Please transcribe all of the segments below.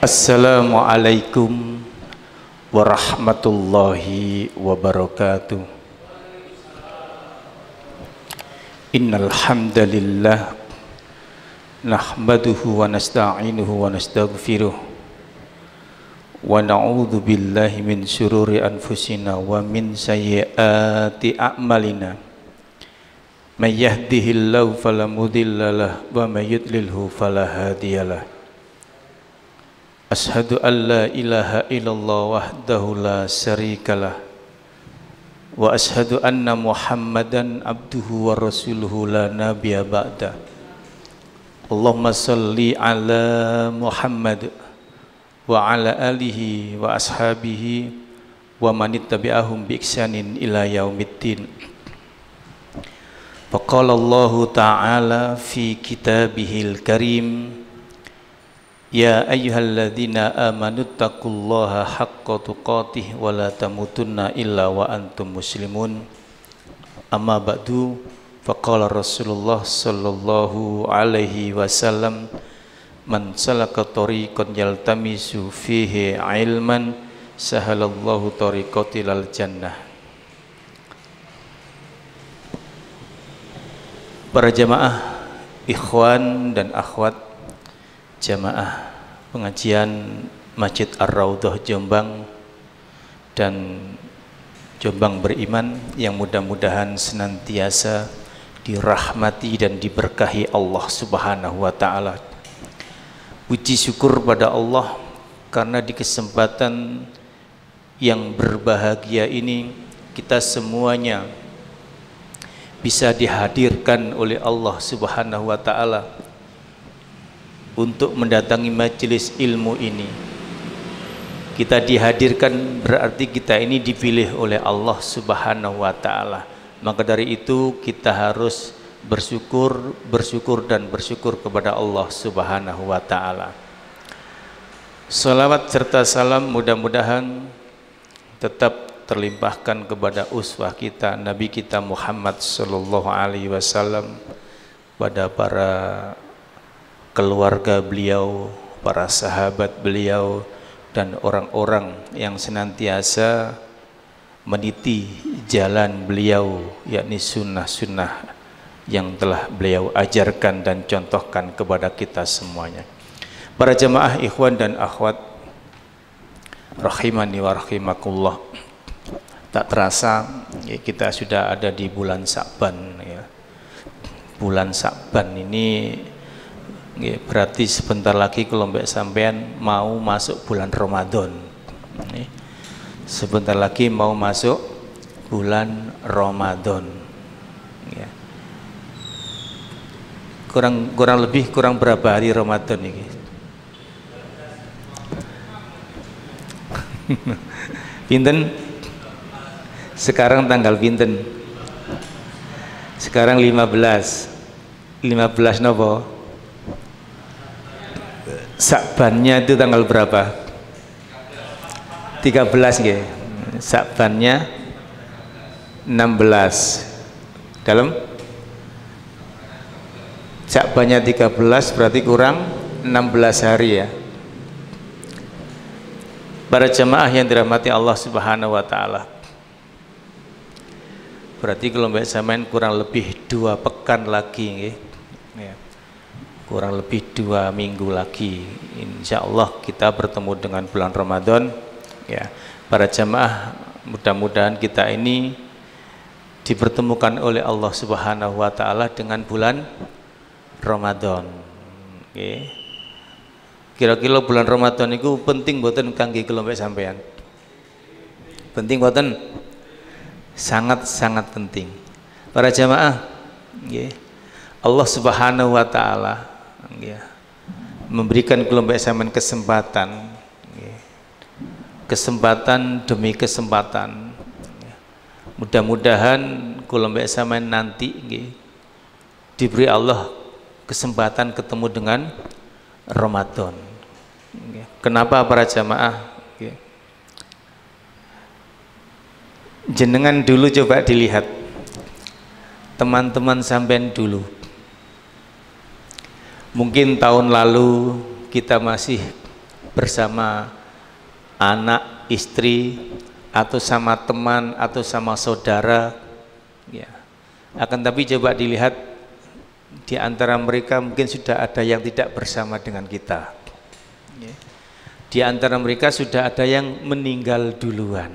Assalamualaikum warahmatullahi wabarakatuh. Innal hamdalillah nahmaduhu wa nasta'inuhu wa nastaghfiruh wa na'udzu billahi min syururi anfusina wa min sayyiati a'malina. May yahdihillahu fala mudhillalah wa may yudlilhu fala hadiyalah. Ashhadu an la ilaha illallah wahdahu la syarikalah wa ashhadu anna Muhammadan abduhu wa rasuluhu la nabiyya ba'da. Allahumma salli ala Muhammad wa ala alihi wa ashabihi wa man ittabi'ahum bi ihsanin ila yaumiddin. Faqala Allah ta'ala fi kitabihil karim, ya ayyuhalladzina amanu taqullaha haqqa tuqatih wa la tamutunna illa wa antum muslimun. Amma ba'du, faqala Rasulullah sallallahu alaihi wasallam, man salaka tariqan yaltamisu fihi ilman sahalallahu tariqatilal jannah. Para jamaah, ikhwan dan akhwat jamaah pengajian Masjid Ar-Raudhah Jombang dan Jombang Beriman yang mudah-mudahan senantiasa dirahmati dan diberkahi Allah Subhanahu wa ta'ala. Puji syukur pada Allah karena di kesempatan yang berbahagia ini kita semuanya bisa dihadirkan oleh Allah Subhanahu wa ta'ala untuk mendatangi majelis ilmu ini. Kita dihadirkan berarti kita ini dipilih oleh Allah Subhanahu wa ta'ala. Maka dari itu kita harus bersyukur dan bersyukur kepada Allah Subhanahu wa ta'ala. Salawat serta salam mudah-mudahan tetap terlimpahkan kepada uswah kita, Nabi kita Muhammad sallallahu alaihi wasallam, pada para keluarga beliau, para sahabat beliau, dan orang-orang yang senantiasa meniti jalan beliau, yakni sunnah-sunnah yang telah beliau ajarkan dan contohkan kepada kita semuanya. Para jamaah ikhwan dan akhwat rahimani wa rahimakumullah, tak terasa ya, kita sudah ada di bulan Sa'ban ya. Bulan Sa'ban ini ya, berarti sebentar lagi kalau mbak sampean mau masuk bulan Ramadan. Sebentar lagi mau masuk bulan Ramadan. Ya. Kurang lebih berapa hari Ramadan ini? Pinten? Sekarang tanggal pinten? Sekarang 15 nopo? Sa'bannya itu tanggal berapa? 13 nggih. Sa'bannya 16. Dalam Sa'bannya 13 berarti kurang 16 hari ya. Para jemaah yang dirahmati Allah Subhanahu wa ta'ala, berarti kalau mbak samain kurang lebih 2 pekan lagi nggih. Ya. Kurang lebih 2 minggu lagi insya Allah kita bertemu dengan bulan Ramadan ya. Para jamaah, mudah-mudahan kita ini dipertemukan oleh Allah Subhanahu wa ta'ala dengan bulan Ramadan. Kira-kira bulan Ramadan itu penting mboten kangge kula mbek sampean? Penting mboten? Sangat-sangat penting. Para jamaah, Allah Subhanahu wa ta'ala memberikan kula mbek sampean kesempatan demi kesempatan. Mudah-mudahan kula mbek sampean nanti diberi Allah kesempatan ketemu dengan Ramadan. Kenapa para jamaah? Jenengan dulu coba dilihat teman-teman sampean dulu. Mungkin tahun lalu kita masih bersama anak, istri, atau sama teman, atau sama saudara, ya. Akan tapi coba dilihat di antara mereka mungkin sudah ada yang tidak bersama dengan kita, ya. Di antara mereka sudah ada yang meninggal duluan,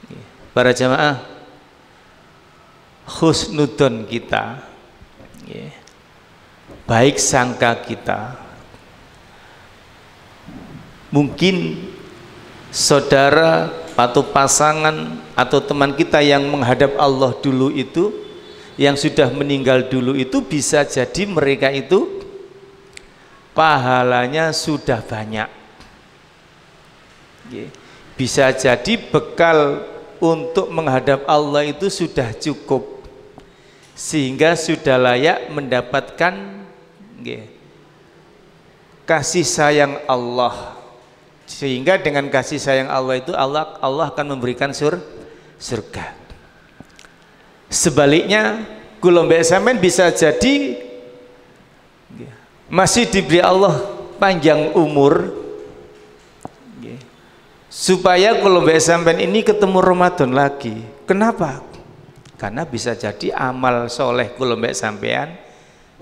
ya. Para jamaah, husnudon kita, ya, baik sangka kita, mungkin saudara atau pasangan atau teman kita yang menghadap Allah dulu itu, yang sudah meninggal dulu itu, bisa jadi mereka itu pahalanya sudah banyak, bisa jadi bekal untuk menghadap Allah itu sudah cukup, sehingga sudah layak mendapatkan kasih sayang Allah. Sehingga dengan kasih sayang Allah itu Allah akan memberikan surga. Sebaliknya, kula mbek sampean bisa jadi masih diberi Allah panjang umur, supaya kula mbek sampean ini ketemu Ramadan lagi. Kenapa? Karena bisa jadi amal soleh kula mbek sampean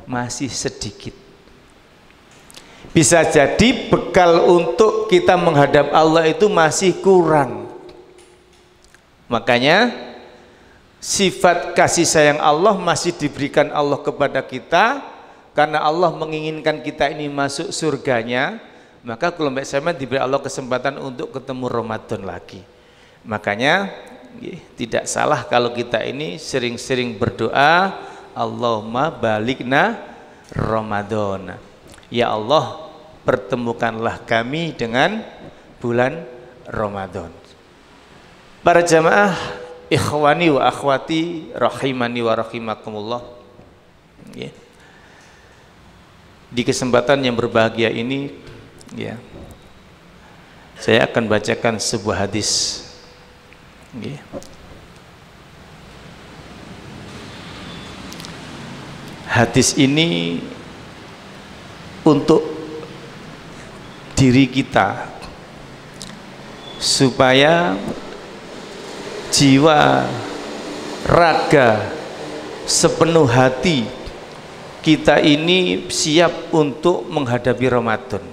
masih sedikit. Bisa jadi bekal untuk kita menghadap Allah itu masih kurang. Makanya sifat kasih sayang Allah masih diberikan Allah kepada kita, karena Allah menginginkan kita ini masuk surganya. Maka kalau mbak sampean diberi Allah kesempatan untuk ketemu Ramadan lagi. Makanya tidak salah kalau kita ini sering-sering berdoa, Allahumma balikna Ramadan. Ya Allah, pertemukanlah kami dengan bulan Ramadan. Para jamaah, ikhwani wa akhwati, rahimani wa rahimakumullah, ya. Di kesempatan yang berbahagia ini, ya, saya akan bacakan sebuah hadis, ya. Hadis ini untuk diri kita, supaya jiwa, raga, sepenuh hati kita ini siap untuk menghadapi Ramadan.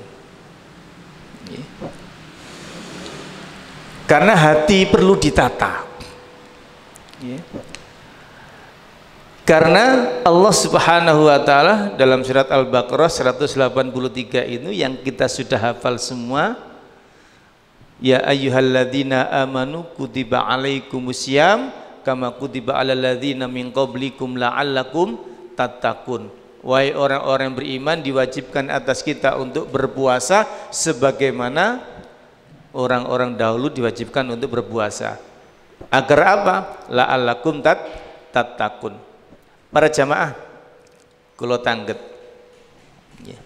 Karena hati perlu ditata, karena Allah Subhanahu wa Ta'ala dalam surat Al-Baqarah 183 itu yang kita sudah hafal semua, ya ayyuhalladzina amanu kutiba alaikumusiyam kama kutiba alal ladzina min qablikum la'allakum tattaqun. Wahai orang-orang beriman, diwajibkan atas kita untuk berpuasa sebagaimana orang-orang dahulu diwajibkan untuk berpuasa. Agar apa? La'allakum tattaqun. Para jamaah, kulo tangget, ya.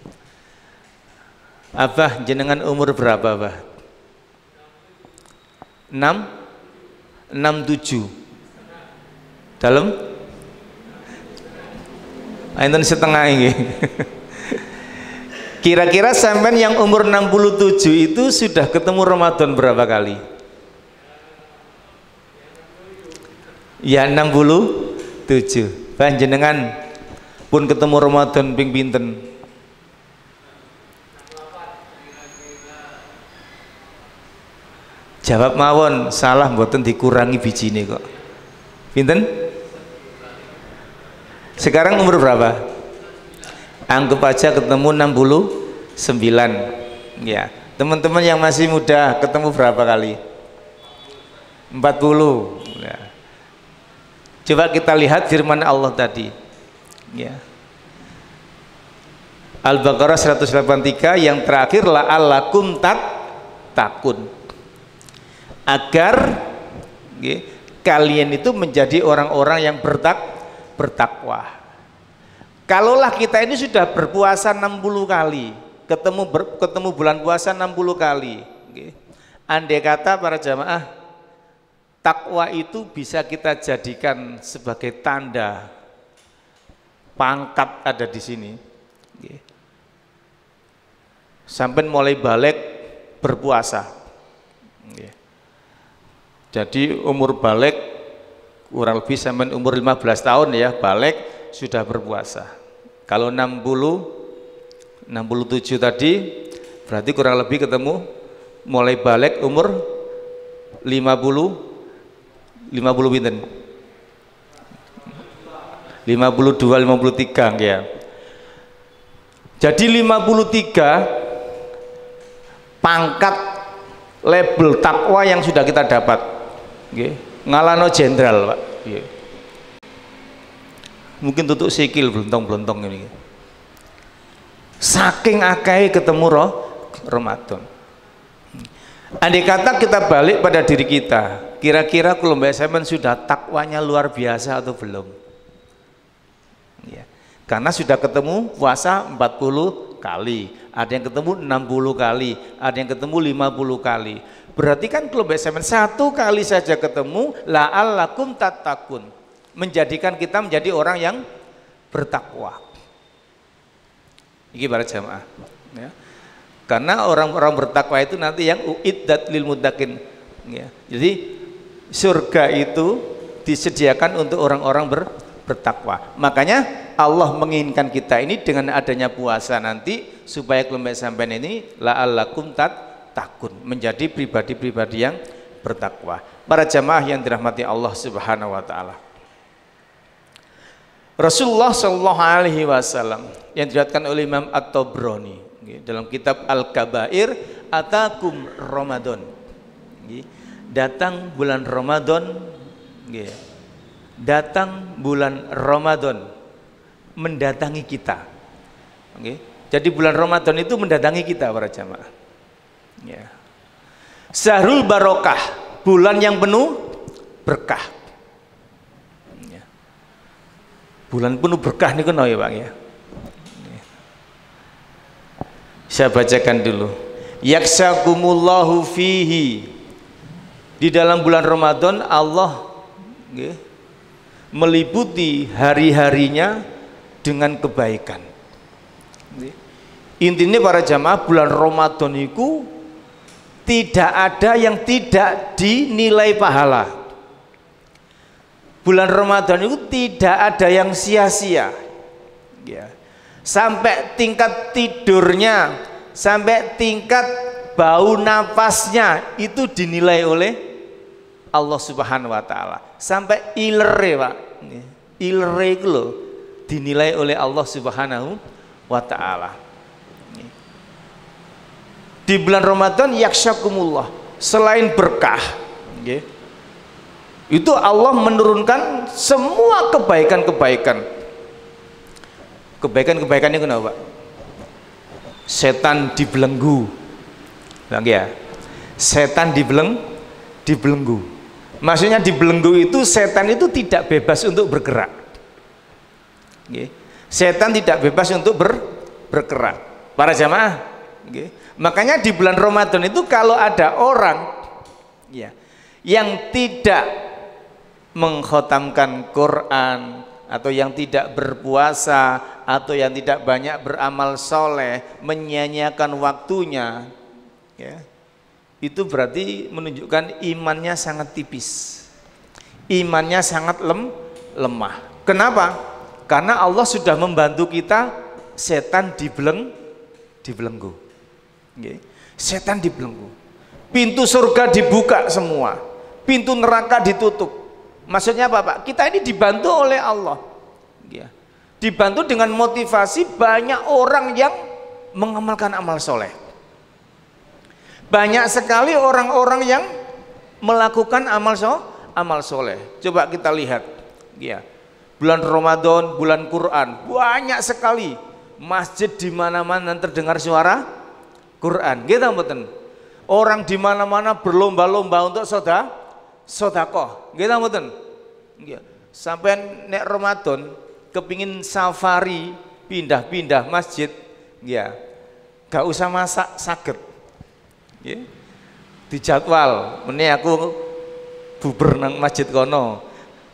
Abah jenengan umur berapa, Abah? 67 dalam enten setengah ini. Kira-kira sampean yang umur 67 itu sudah ketemu Ramadan berapa kali? Ya 67. Panjenengan pun ketemu Ramadan ping pinten? Jawab mawon, salah mboten dikurangi bijine kok. Pinten? Sekarang umur berapa? Anggap aja ketemu 69. Ya. Teman-teman yang masih muda ketemu berapa kali? 40. Ya. Coba kita lihat firman Allah tadi, ya. Al-Baqarah 183 yang terakhir, la'allakum tattaqun, agar, ya, kalian itu menjadi orang-orang yang bertakwa. Kalaulah kita ini sudah berpuasa 60 kali, ketemu bulan puasa 60 kali, ya. Andai kata para jamaah, takwa itu bisa kita jadikan sebagai tanda pangkat ada di sini. sampai mulai balik berpuasa. Jadi umur balik kurang lebih sampai umur 15 tahun ya, balik sudah berpuasa. Kalau 67 tadi berarti kurang lebih ketemu mulai balik umur 50 pinten 52 53 ya. Jadi 53 pangkat label takwa yang sudah kita dapat. Nggih, ngalano jenderal, Pak. Nggih. Mungkin tutuk sikil blontong-blontong ini. Saking akeh ketemu Ramadan. Andai kata kita balik pada diri kita, kira-kira kalau Mbak Semen sudah takwanya luar biasa atau belum? Ya. Karena sudah ketemu puasa 40 kali, ada yang ketemu 60 kali, ada yang ketemu 50 kali. Berarti kan kalau Mbak Semen satu kali saja ketemu, la'allakum tattaqun, menjadikan kita menjadi orang yang bertakwa. Ini para jamaah ya. Karena orang-orang bertakwa itu nanti yang uiddat lil muttaqin ya. Jadi surga itu disediakan untuk orang-orang bertakwa. Makanya Allah menginginkan kita ini dengan adanya puasa nanti supaya kelompok sampean ini la'allakum tattaqun, menjadi pribadi-pribadi yang bertakwa. Para jamaah yang dirahmati Allah Subhanahu wa taala. Rasulullah Shallallahu Alaihi Wasallam yang diriwayatkan oleh Imam At-Tabrani dalam kitab Al-Kabair, atakum Ramadan, datang bulan Ramadan, datang bulan Ramadan mendatangi kita. Jadi bulan Ramadan itu mendatangi kita para jamaah. Syahrul Barokah, bulan yang penuh berkah. Bulan penuh berkah nih ya Pak ya. Saya bacakan dulu. Yaksakumullahu fihi. Di dalam bulan Ramadan Allah meliputi hari-harinya dengan kebaikan. Intinya para jamaah, bulan Ramadan itu tidak ada yang tidak dinilai pahala. Bulan Ramadan itu tidak ada yang sia-sia ya. Sampai tingkat tidurnya, sampai tingkat bau napasnya itu dinilai oleh Allah Subhanahu wa taala. Sampai ilere Pak, ilere itu loh dinilai oleh Allah Subhanahu wa taala. Di bulan Ramadan yaksyakumullah, selain berkah itu Allah menurunkan semua kebaikan-kebaikan. Kebaikan-kebaikan itu kenapa? Setan dibelenggu. Lagi ya. Setan dibelenggu. Maksudnya dibelenggu itu setan itu tidak bebas untuk bergerak. Setan tidak bebas untuk bergerak. Para jamaah. Makanya di bulan Ramadan itu kalau ada orang ya yang tidak mengkhatamkan Quran, atau yang tidak berpuasa, atau yang tidak banyak beramal soleh, menyia-nyiakan waktunya ya, itu berarti menunjukkan imannya sangat tipis, imannya sangat lemah. Kenapa? Karena Allah sudah membantu kita, setan dibelenggu. Setan dibelenggu, pintu surga dibuka semua, pintu neraka ditutup. Maksudnya apa Pak? Kita ini dibantu oleh Allah ya. Dibantu dengan motivasi banyak orang yang mengamalkan amal soleh. Banyak sekali orang-orang yang melakukan amal soleh. Coba kita lihat ya. Bulan Ramadan, bulan Quran, banyak sekali masjid di mana-mana terdengar suara Quran. Gitu mboten. Orang di mana-mana berlomba-lomba untuk sedekah. Gitu mboten. Sampai nek Ramadan kepingin safari pindah-pindah masjid ya gak usah masak saged ya. Dijadwal meni aku buber nang masjid kono,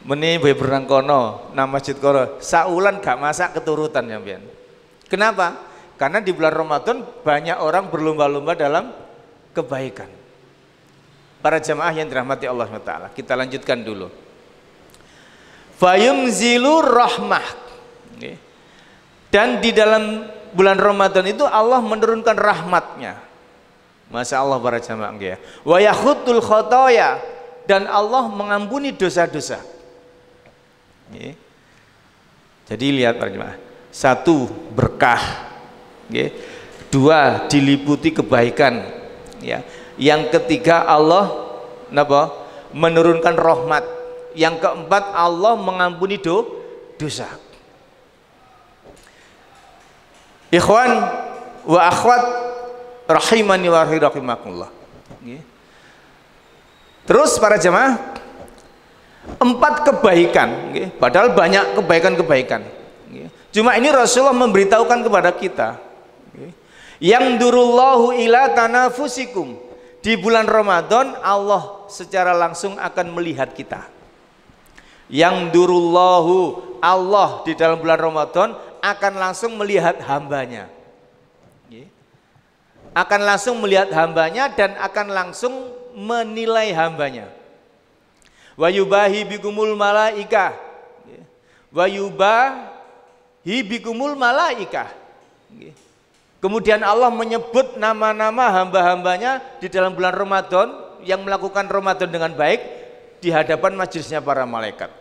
meni buber nang kono nang masjid kono, saulan gak masak keturutan ya mbiyen. Kenapa? Karena di bulan Ramadan banyak orang berlomba-lomba dalam kebaikan. Para jamaah yang dirahmati Allah SWT, kita lanjutkan dulu. Fayunzilu rahmah. Dan di dalam bulan Ramadan itu Allah menurunkan rahmatnya. Masya Allah para jamaah ya. Wa yakhutul khotoya, dan Allah mengampuni dosa-dosa. Jadi lihat para jemaah, satu berkah, dua diliputi kebaikan, ya. Yang ketiga Allah menurunkan rahmat, yang keempat Allah mengampuni dosa. Ikhwan wa akhwat rahimani wa rahimakumullah. Terus para jemaah, 4 kebaikan, padahal banyak kebaikan-kebaikan. Cuma ini Rasulullah memberitahukan kepada kita, yang durullahu ila tanafusikum, di bulan Ramadan Allah secara langsung akan melihat kita. Yang durullahu, Allah di dalam bulan Ramadan akan langsung melihat hambanya, akan langsung melihat hambanya dan akan langsung menilai hambanya. Wa yubahi bikumul malaikah, wa yubahi bikumul malaikah. Kemudian Allah menyebut nama-nama hamba-hambanya di dalam bulan Ramadan yang melakukan Ramadan dengan baik di hadapan majelisnya para malaikat.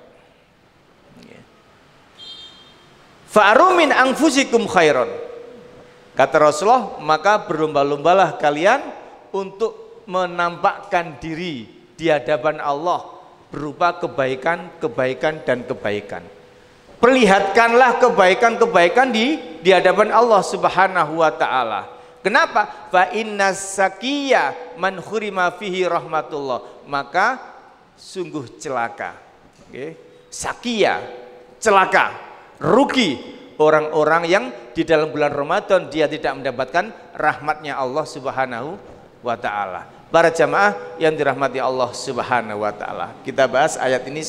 Fa'aru min anfusikum khairon, kata Rasulullah, maka berlomba-lombalah kalian untuk menampakkan diri di hadapan Allah berupa kebaikan, kebaikan, dan kebaikan. Perlihatkanlah kebaikan-kebaikan di hadapan Allah Subhanahu wa ta'ala. Kenapa? Fa innas sakiyya man khurima fihi rahmatullah, maka sungguh celaka, sakiyya, celaka, rugi orang-orang yang di dalam bulan Ramadan dia tidak mendapatkan rahmatnya Allah Subhanahu wa ta'ala. Para jamaah yang dirahmati Allah Subhanahu wa ta'ala, kita bahas ayat ini,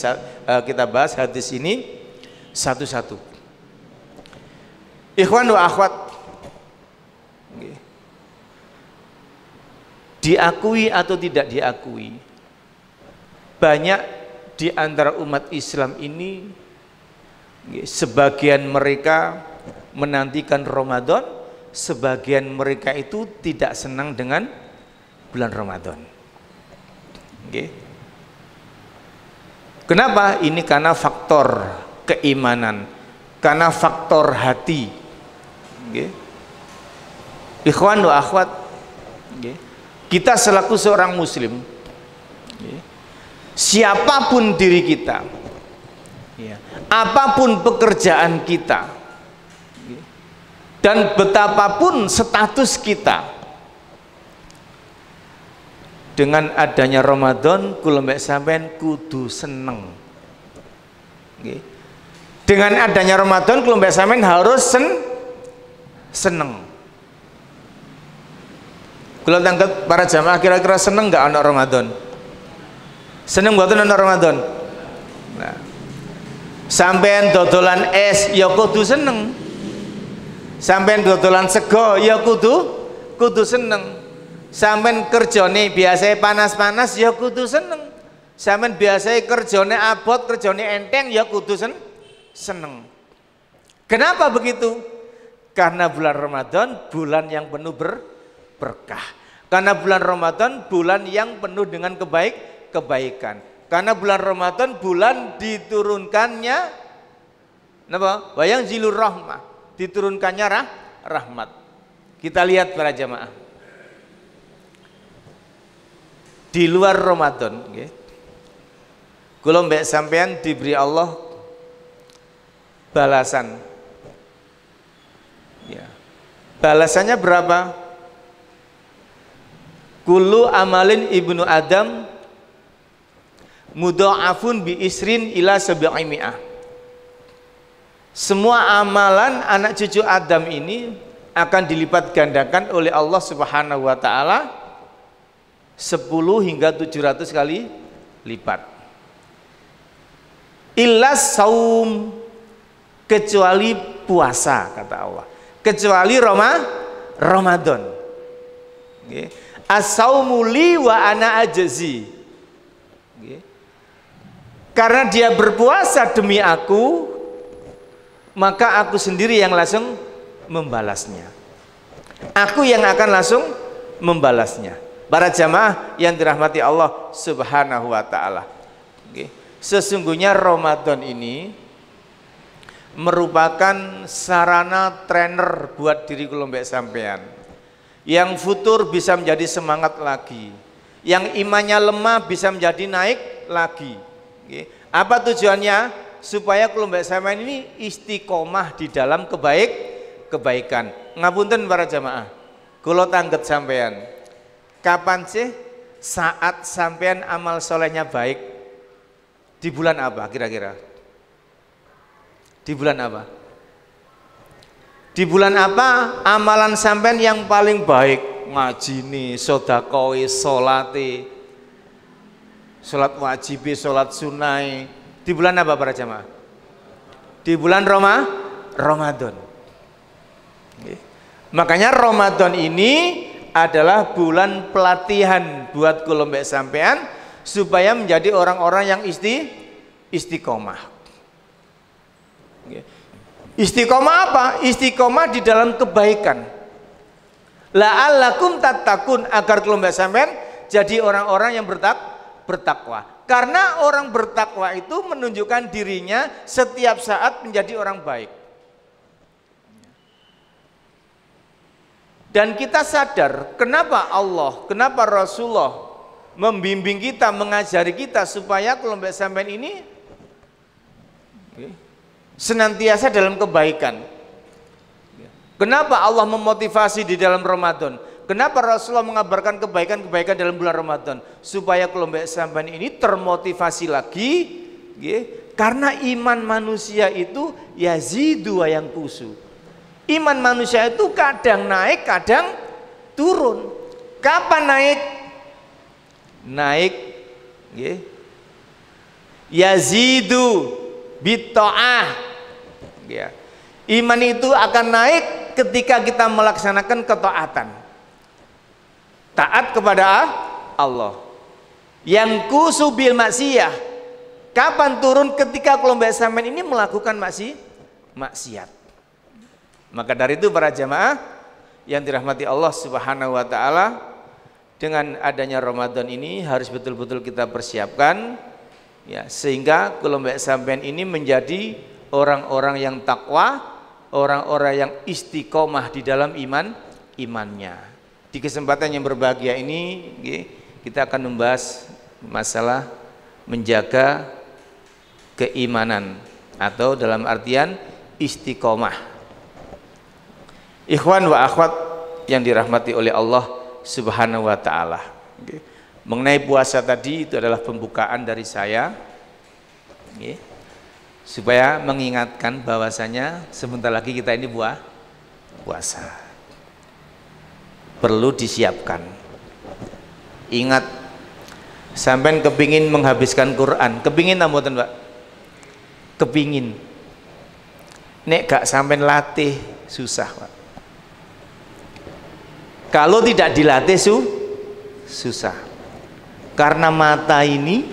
kita bahas hadis ini satu-satu. Ikhwan wa akhwat, diakui atau tidak diakui, banyak di antara umat Islam ini, sebagian mereka menantikan Ramadan, sebagian mereka itu tidak senang dengan bulan Ramadan. Kenapa? Ini karena faktor keimanan, karena faktor hati. Ikhwan wa akhwat, kita selaku seorang muslim, siapapun diri kita, apapun pekerjaan kita, dan betapapun status kita, dengan adanya Ramadan kula mbek sampean kudu seneng. Dengan adanya Ramadan kula mbek sampean harus seneng. Kula tangkep para jamaah, kira-kira seneng enggak ana Ramadan? Seneng mboten ana Ramadan? Nah, sampean dodolan es ya kudu seneng. Sampean dodolan sego ya kudu seneng. Sampean kerjane biasa panas-panas ya kudu seneng. Sampean biasa kerjane abot, kerjane enteng ya kudu seneng. Kenapa begitu? Karena bulan Ramadan bulan yang penuh berkah. Karena bulan Ramadan bulan yang penuh dengan kebaikan. Karena bulan Ramadan bulan diturunkannya napa? Wayang zilur rahmah, diturunkannya rahmat. Kita lihat para jamaah. Di luar Ramadan, kula mbek sampean diberi Allah balasan. Balasannya berapa? Kullu amalin ibnu Adam mudha'afun bi isrin ila sab'imi'ah. Semua amalan anak cucu Adam ini akan dilipat gandakan oleh Allah Subhanahu wa ta'ala 10 hingga 700 kali lipat. Illa saum, kecuali puasa, kata Allah. kecuali Ramadan. Nggih. As-saumu li wa ana ajzi. Nggih. Karena dia berpuasa demi aku, maka aku sendiri yang langsung membalasnya. Aku yang akan langsung membalasnya. Para jamaah yang dirahmati Allah Subhanahu wa taala. Nggih. Sesungguhnya Ramadan ini merupakan sarana trainer buat diri kula mbek sampean. Yang futur bisa menjadi semangat lagi. Yang imannya lemah bisa menjadi naik lagi. Apa tujuannya? Supaya kula mbek sampean ini istiqomah di dalam kebaikan. Ngapunten para jamaah. Kula tangget sampean. Kapan sih saat sampean amal solehnya baik? Di bulan apa kira-kira? Di bulan apa? Di bulan apa amalan sampean yang paling baik? Ngaji nih, sodakoi, solati, sholat wajib, sholat sunai. Di bulan apa para jamaah? Di bulan Ramadan. Makanya Ramadan ini adalah bulan pelatihan buat kula mbek sampean supaya menjadi orang-orang yang istiqomah. Istiqomah apa? Istiqomah di dalam kebaikan. La'allakum tattaqun, agar kula mbek sampean jadi orang-orang yang bertakwa. Karena orang bertakwa itu menunjukkan dirinya setiap saat menjadi orang baik. Dan kita sadar kenapa Allah, kenapa Rasulullah membimbing kita, mengajari kita supaya kula mbek sampean ini senantiasa dalam kebaikan. Kenapa Allah memotivasi di dalam Ramadan? Kenapa Rasulullah mengabarkan kebaikan-kebaikan dalam bulan Ramadan? Supaya kula mbek sampean ini termotivasi lagi, karena iman manusia itu yazidu wa yanqusu. Iman manusia itu kadang naik, kadang turun. Kapan naik? Naik yazidu bitta'ah. Iman itu akan naik ketika kita melaksanakan ketaatan. Taat kepada Allah. Yang kusu bil maksiyah. Kapan turun? Ketika kelompok sampean ini melakukan maksiat. Maka dari itu para jamaah yang dirahmati Allah Subhanahu wa taala, dengan adanya Ramadan ini harus betul-betul kita persiapkan ya, sehingga kelompok sampean ini menjadi orang-orang yang takwa, orang-orang yang istiqomah di dalam imannya. Di kesempatan yang berbahagia ini kita akan membahas masalah menjaga keimanan atau dalam artian istiqomah. Ikhwan wa akhwat yang dirahmati oleh Allah Subhanahu wa taala. Mengenai puasa tadi, itu adalah pembukaan dari saya supaya mengingatkan bahwasanya sebentar lagi kita ini puasa. Perlu disiapkan. Ingat, sampean kepingin menghabiskan Quran, kepingin ta mboten, Pak? Kepingin. Nek gak sampean latih susah, Pak. Kalau tidak dilatih susah. Karena mata ini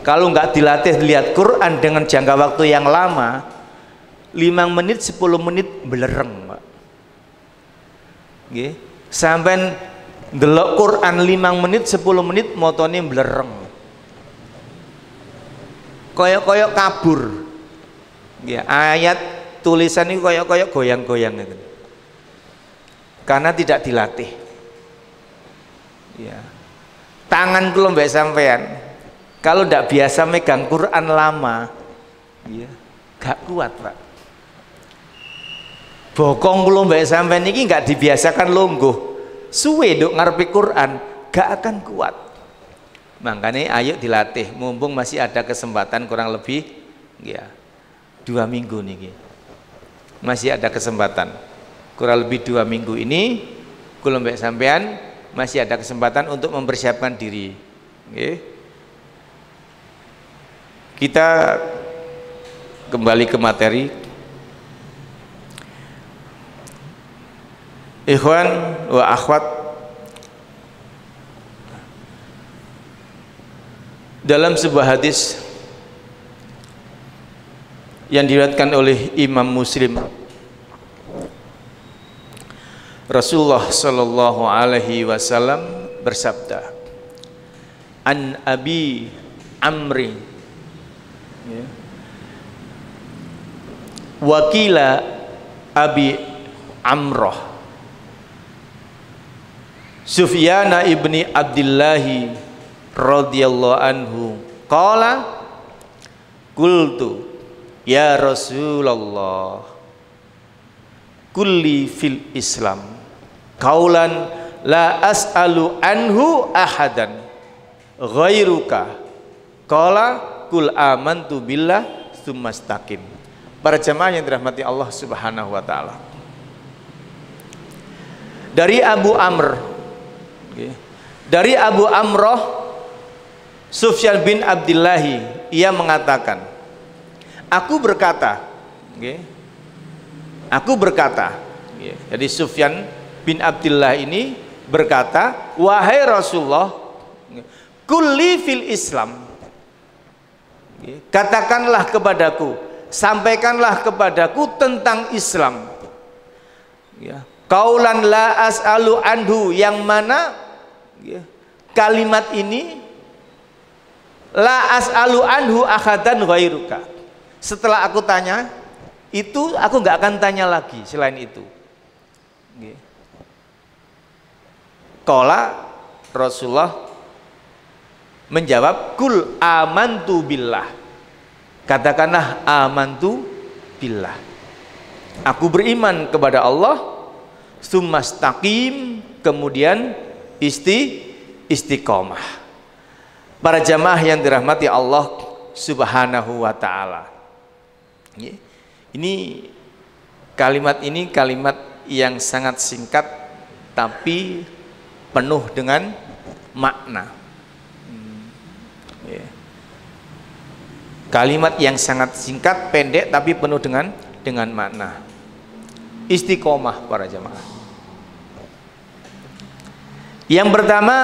kalau nggak dilatih lihat Quran dengan jangka waktu yang lama, 5 menit 10 menit belereng, Pak. Sampai ndelok Quran 5 menit 10 menit motone belereng. Koyok-koyok kabur. Ayat tulisan ini koyok-koyok goyang-goyang gitu. Karena tidak dilatih. Ya. Tangan kula mbek sampean kalau tidak biasa megang Quran lama, ya, gak kuat, Pak. Bokong kula mbek sampean ini gak dibiasakan lungguh, suwe nduk ngarepe Quran gak akan kuat. Makanya ayo dilatih, mumpung masih ada kesempatan kurang lebih ya 2 minggu nih. Masih ada kesempatan. Kurang lebih 2 minggu ini kula mbek sampean masih ada kesempatan untuk mempersiapkan diri. Kita kembali ke materi. Ikhwan wa akhwat, dalam sebuah hadis yang diriwayatkan oleh Imam Muslim, Rasulullah sallallahu alaihi wasallam bersabda, an Abi Amri, ya, wakila Abi Amroh, Sufyan ibni Abdillahi radhiyallahu anhu, qala qultu ya Rasulullah kulli fil Islam qaulan la as'alu anhu ahadan ghairuka, qala kul amantu billah tsumastaqim. Para jamaah yang dirahmati Allah Subhanahu wa taala, dari Abu Amr, dari Abu Amroh Sufyan bin Abdillahi, ia mengatakan, aku berkata, jadi Sufyan bin Abdillah ini berkata, wahai Rasulullah, kulli fil Islam, katakanlah kepadaku, sampaikanlah kepadaku tentang Islam, qaulan la as'alu anhu, yang mana kalimat ini la as'alu anhu ahadan ghairuka, setelah aku tanya itu aku nggak akan tanya lagi selain itu. Qala, Rasulullah menjawab, kul amantu billah, katakanlah amantu billah, aku beriman kepada Allah, tsumastaqim, kemudian istiqomah. Para jamaah yang dirahmati Allah Subhanahu wa taala, ini kalimat yang sangat singkat tapi penuh dengan makna. Kalimat yang sangat singkat, pendek tapi penuh dengan makna. Istiqomah para jamaah. Yang pertama,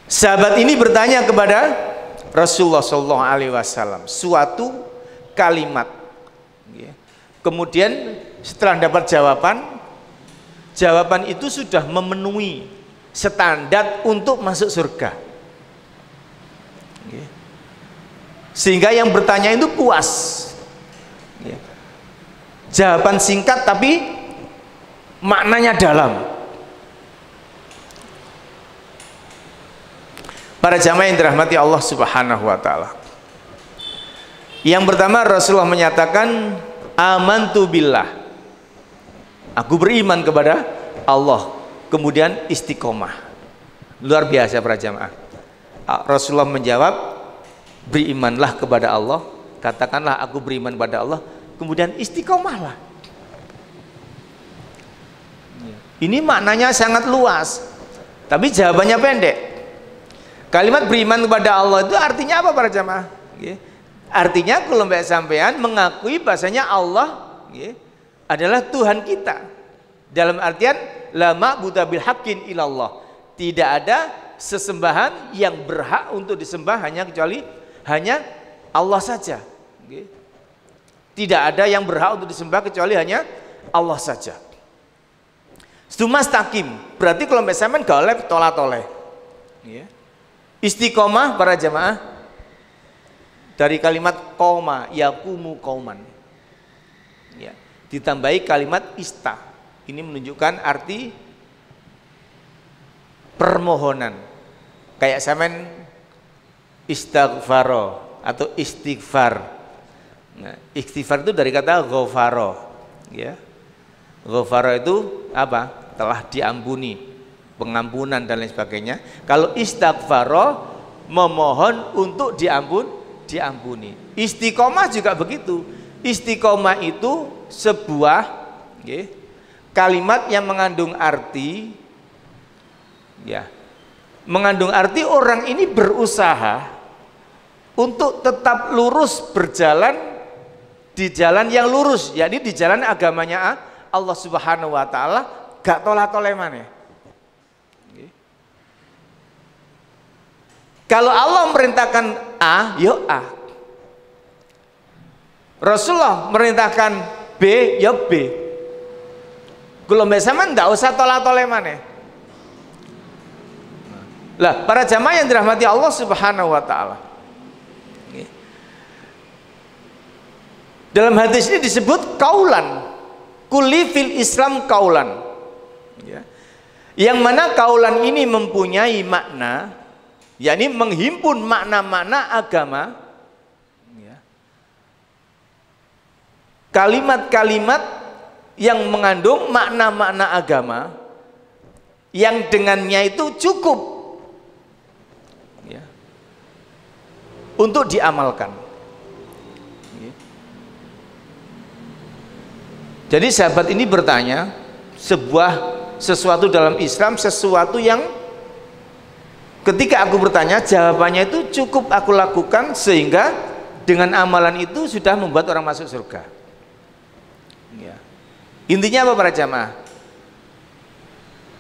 sahabat ini bertanya kepada Rasulullah sallallahu alaihi wasallam suatu kalimat. Kemudian setelah dapat jawaban itu sudah memenuhi standar untuk masuk surga, sehingga yang bertanya itu puas. Jawaban singkat tapi maknanya dalam. Para jamaah yang dirahmati Allah Subhanahu wa taala, yang pertama Rasulullah menyatakan amantu billah, aku beriman kepada Allah, kemudian istiqomah. Luar biasa para jamaah. Rasulullah menjawab, berimanlah kepada Allah, katakanlah aku beriman kepada Allah, kemudian istiqomahlah. Ini maknanya sangat luas, tapi jawabannya pendek. Kalimat beriman kepada Allah itu artinya apa para jamaah? Artinya kalau mbak sampean mengakui bahasanya Allah adalah Tuhan kita, dalam artian la ma'budu bil haqqin illallah, tidak ada sesembahan yang berhak untuk disembah kecuali hanya Allah saja. Tidak ada yang berhak untuk disembah kecuali hanya Allah saja. Tsumastaqim, berarti kalau mbak sampean gak oleh tolah-toleh. Istiqomah para jamaah dari kalimat qoma, yaqumu qauman, ditambahi kalimat ista. Ini menunjukkan arti permohonan. Kayak sampean istighfaro atau istighfar. Nah, istighfar itu dari kata ghafaro, ghafaro itu apa? Telah diampuni, pengampunan dan lain sebagainya. Kalau istighfaro, memohon untuk diampuni. Istiqomah juga begitu. Istiqomah itu sebuah kalimat yang mengandung arti, mengandung arti orang ini berusaha untuk tetap lurus berjalan di jalan yang lurus, yakni di jalan agamanya Allah Subhanahu wa taala, gak tolak-toleh maneh. Kalau Allah merintahkan A, yo A. Rasulullah merintahkan B, yo B. Kalau mbak sampean ndak usah tolak-toleh maneh. Lah, para jamaah yang dirahmati Allah Subhanahu wa taala. Dalam hadis ini disebut kaulan. Kulli fil Islam kaulan. Ya. Yang mana kaulan ini mempunyai makna, yakni menghimpun makna-makna agama, ya. Kalimat-kalimat yang mengandung makna-makna agama yang dengannya itu cukup, ya, untuk diamalkan. Ya. Jadi sahabat ini bertanya sesuatu dalam Islam, sesuatu yang ketika aku bertanya, jawabannya itu cukup aku lakukan sehingga dengan amalan itu sudah membuat orang masuk surga. Ya. Intinya apa para jamaah?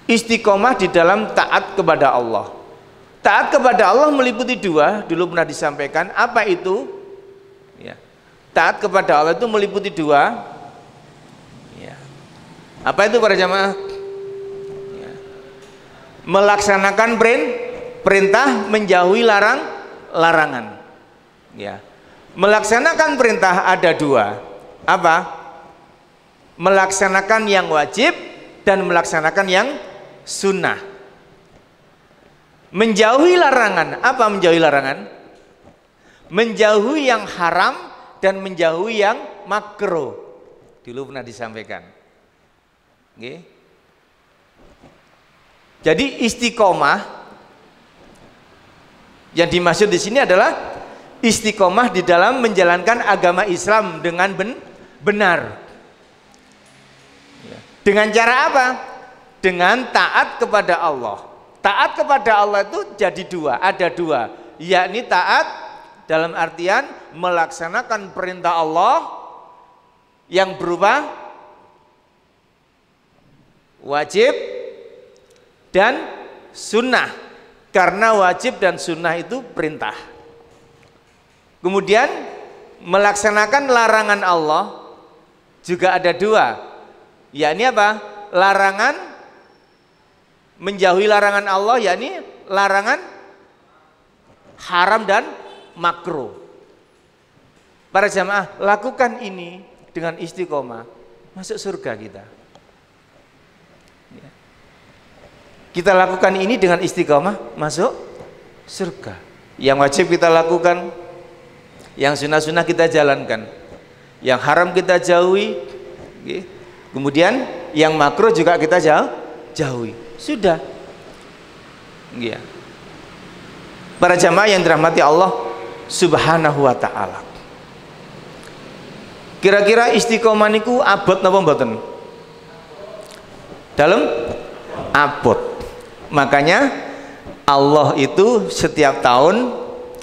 Istiqomah di dalam taat kepada Allah. Taat kepada Allah meliputi dua, dulu pernah disampaikan. Apa itu? Ya. Taat kepada Allah itu meliputi dua. Ya. Apa itu para jamaah? Ya. Melaksanakan perintah, menjauhi larangan. Ya. Melaksanakan perintah ada dua. Apa? Melaksanakan yang wajib dan melaksanakan yang sunnah. Menjauhi larangan. Apa menjauhi larangan? Menjauhi yang haram dan menjauhi yang makruh. Dulu pernah disampaikan. Oke. Jadi istiqomah yang dimaksud di sini adalah istiqomah di dalam menjalankan agama Islam dengan benar. Dengan cara apa? Dengan taat kepada Allah. Taat kepada Allah itu jadi dua, ada dua, yakni taat dalam artian melaksanakan perintah Allah yang berupa wajib dan sunnah, karena wajib dan sunnah itu perintah. Kemudian melaksanakan larangan Allah juga ada dua, yakni apa? Larangan, menjauhi larangan Allah, yakni larangan haram dan makruh. Para jamaah, lakukan ini dengan istiqomah, masuk surga kita. Kita lakukan ini dengan istiqomah, masuk surga. Yang wajib kita lakukan, yang sunnah-sunnah kita jalankan, yang haram kita jauhi, kemudian yang makruh juga kita jauhi. Sudah. Ya. Para jamaah yang dirahmati Allah Subhanahu wa taala. Kira-kira istiqomah niku abot napa mboten? Dalam abot. Makanya Allah itu setiap tahun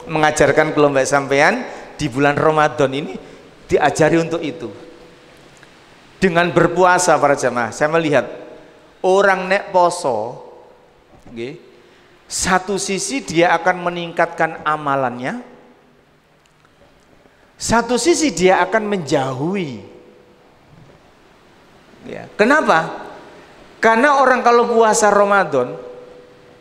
mengajarkan kelompok sampean di bulan Ramadan ini diajari untuk itu. Dengan berpuasa para jamaah, saya melihat orang nek poso, okay, satu sisi dia akan meningkatkan amalannya, satu sisi dia akan menjauhi. Ya. Kenapa? Karena orang kalau puasa Ramadan,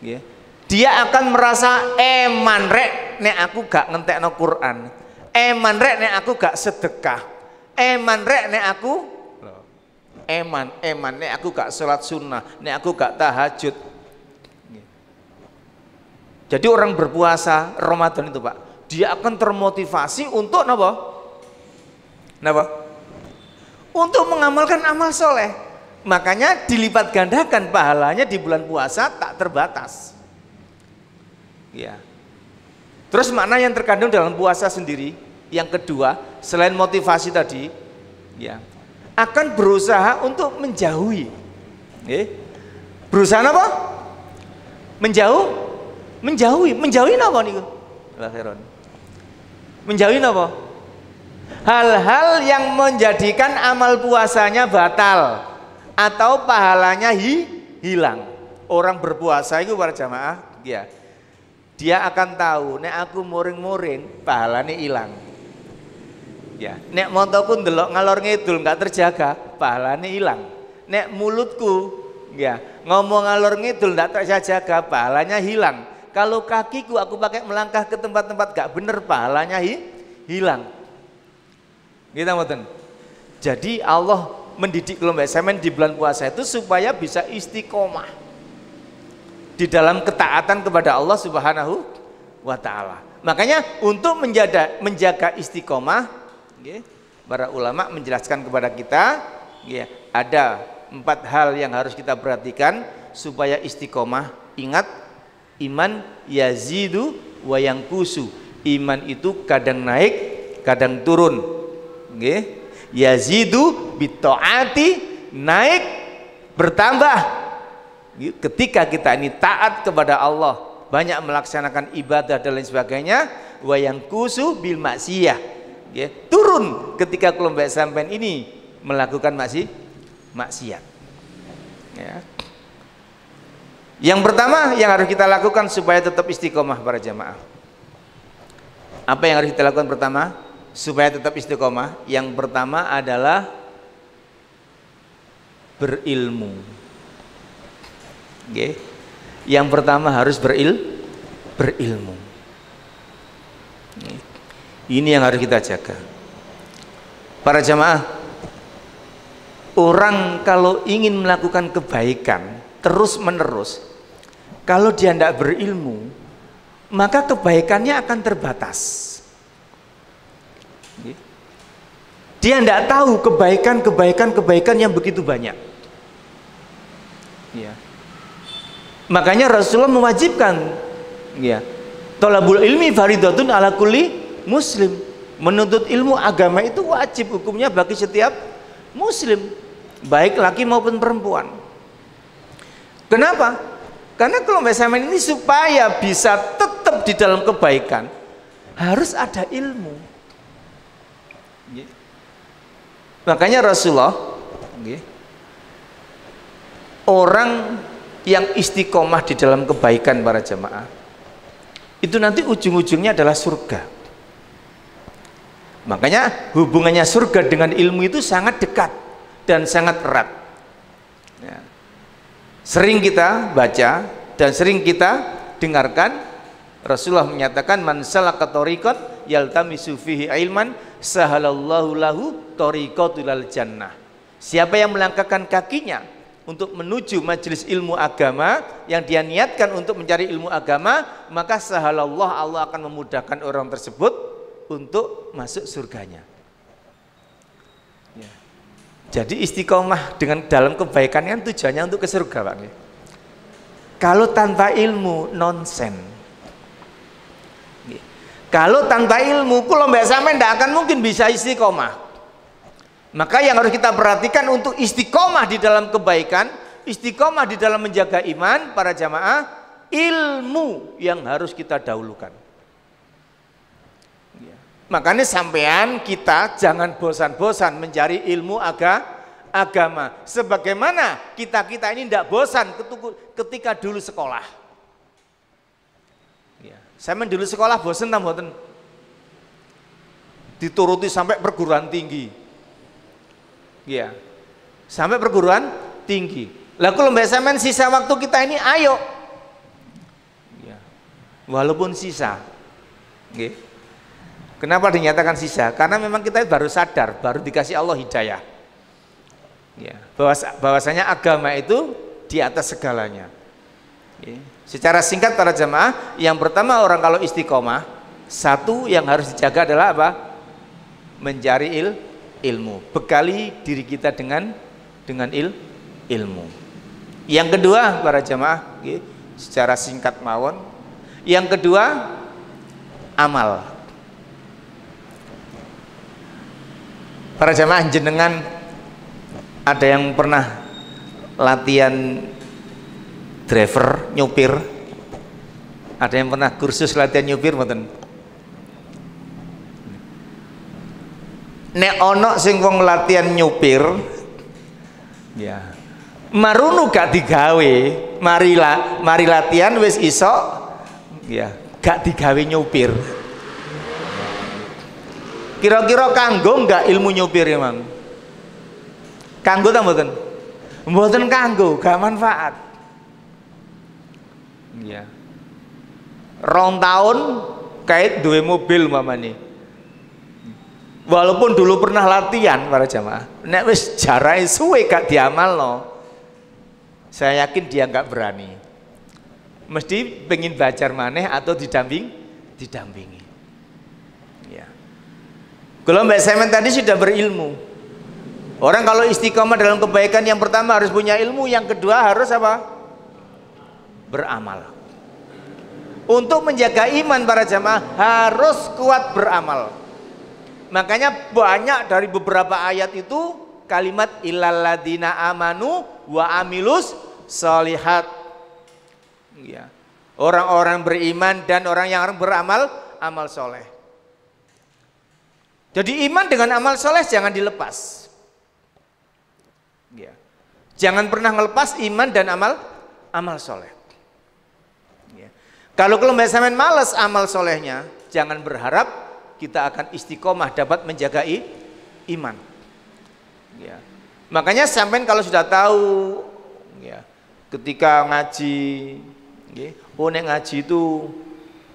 ya, dia akan merasa eman rek nek aku gak ngentekno Quran, eman rek nek aku gak sedekah, eman rek nek aku eman nek aku gak sholat sunnah, nek aku gak tahajud. Jadi orang berpuasa Ramadan itu Pak, dia akan termotivasi untuk napa? Untuk mengamalkan amal soleh. Makanya dilipat gandakan pahalanya di bulan puasa tak terbatas. Ya. Terus makna yang terkandung dalam puasa sendiri, yang kedua selain motivasi tadi, ya, akan berusaha untuk menjauhi. Berusaha apa? Menjauhi apa nih? Menjauhi apa? hal-hal yang menjadikan amal puasanya batal atau pahalanya hilang. Orang berpuasa itu para jamaah, ya, dia akan tahu, nek aku muring-muring pahalanya hilang. Ya, nek montoku ndelok ngalor ngidul nggak terjaga, pahalanya hilang. Nek mulutku, ya, ngomong ngalor ngidul nggak terjaga, pahalanya hilang. Kalau kakiku aku pakai melangkah ke tempat-tempat gak bener, pahalanya hilang. Kita ngoten. Jadi Allah mendidik kelompok semen di bulan puasa itu supaya bisa istiqomah di dalam ketaatan kepada Allah Subhanahu wa Ta'ala. Makanya untuk menjaga istiqomah, para ulama menjelaskan kepada kita, ada 4 hal yang harus kita perhatikan supaya istiqomah. Ingat, iman yazidu wa yanqusu. Iman itu kadang naik, kadang turun. Yazidu bitaati, naik, bertambah ketika kita ini taat kepada Allah, banyak melaksanakan ibadah dan lain sebagainya. Wa yanqusu bil maksiyah, turun ketika kelompok sampean ini melakukan maksiat. Ya. Yang pertama yang harus kita lakukan supaya tetap istiqomah para jamaah. Apa yang harus kita lakukan pertama supaya tetap istiqomah? Yang pertama adalah berilmu. Yang pertama harus berilmu. Ini yang harus kita jaga. Para jamaah, orang kalau ingin melakukan kebaikan terus menerus, kalau dia tidak berilmu, maka kebaikannya akan terbatas. Dia tidak tahu kebaikan yang begitu banyak. Ya. Makanya Rasulullah mewajibkan, ya, thalabul ilmi faridatun ala kulli muslim. Menuntut ilmu agama itu wajib hukumnya bagi setiap muslim, baik laki maupun perempuan. Kenapa? Karena kelompok semen ini supaya bisa tetap di dalam kebaikan harus ada ilmu. Makanya Rasulullah, orang yang istiqomah di dalam kebaikan para jamaah itu nanti ujung-ujungnya adalah surga. Makanya hubungannya surga dengan ilmu itu sangat dekat dan sangat erat. Ya. Sering kita baca dan sering kita dengarkan Rasulullah menyatakan, man salaka thariqan yaltamisu fihi ilman sahalallahu lahu thariqatul jannah. Siapa yang melangkahkan kakinya untuk menuju majelis ilmu agama, yang dia niatkan untuk mencari ilmu agama, maka sahalallah, Allah akan memudahkan orang tersebut untuk masuk surganya. Ya. Jadi istiqomah dengan dalam kebaikan kan tujuannya untuk ke surga, Pak. Kalau tanpa ilmu nonsen. Kalau tanpa ilmu, kalau mbak sampean tidak akan mungkin bisa istiqomah. Maka yang harus kita perhatikan untuk istiqomah di dalam kebaikan, istiqomah di dalam menjaga iman para jamaah, ilmu yang harus kita dahulukan. Makanya sampean kita jangan bosan-bosan mencari ilmu agama. Sebagaimana kita ini tidak bosan ketika dulu sekolah. Sampean dulu sekolah bosan tak mboten? Dituruti sampai perguruan tinggi. Ya, sampai perguruan tinggi. Lah kalau mbak sampean sisa waktu kita ini ayo, ya, walaupun sisa. Kenapa dinyatakan sisa? Karena memang kita baru sadar, baru dikasih Allah hidayah. Ya, bahwasanya agama itu di atas segalanya. Secara singkat para jamaah, yang pertama orang kalau istiqomah, satu yang harus dijaga adalah apa? Mencari ilmu, bekali diri kita dengan ilmu. Yang kedua para jamaah, secara singkat mawon, yang kedua amal. Para jamaah jenengan ada yang pernah latihan driver nyupir? Ada yang pernah kursus latihan nyupir mboten? nek ono sing wong latihan nyupir ya marunu gak digawe, mari latihan wis iso ya gak digawe nyupir. Kira-kira kanggo enggak ilmu nyupir ya Mang? Kanggo ta mboten? Mboten kanggo, gak manfaat. Ya. 2 tahun kait duwe mobil mamane. Walaupun dulu pernah latihan para jamaah, nek wis jarahe suwe gak diamalno, saya yakin dia nggak berani. Mesti pengen belajar maneh atau didampingi. Ya. Kalau Mbak Semen tadi sudah berilmu. Orang kalau istiqomah dalam kebaikan yang pertama harus punya ilmu, yang kedua harus apa? Beramal. Untuk menjaga iman para jamaah harus kuat beramal. Makanya banyak dari beberapa ayat itu kalimat illalladzina amanu wa amilus sholihat. Ya. Orang-orang beriman dan orang yang beramal amal soleh. Jadi iman dengan amal soleh jangan dilepas. Ya. Jangan pernah ngelepas iman dan amal soleh. Ya. Kalau Mbak Samen males amal solehnya, jangan berharap kita akan istiqomah dapat menjaga iman. Ya. Makanya sampean kalau sudah tahu ya, ketika ngaji ya, oh nek ngaji itu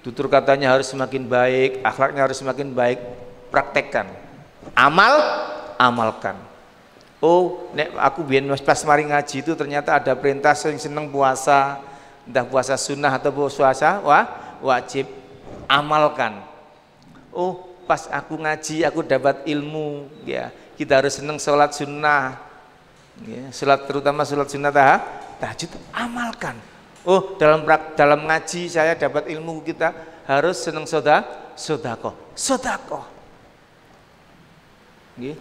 tutur katanya harus semakin baik, akhlaknya harus semakin baik, praktekkan. Amalkan. Oh nek aku biyen pas mari ngaji itu ternyata ada perintah sing seneng puasa, entah puasa sunnah atau puasa wajib, amalkan. Oh pas aku ngaji aku dapat ilmu ya, kita harus seneng sholat sunnah ya, terutama sholat sunnah tahajud, amalkan. Oh dalam ngaji saya dapat ilmu, kita harus seneng sodako. Ya.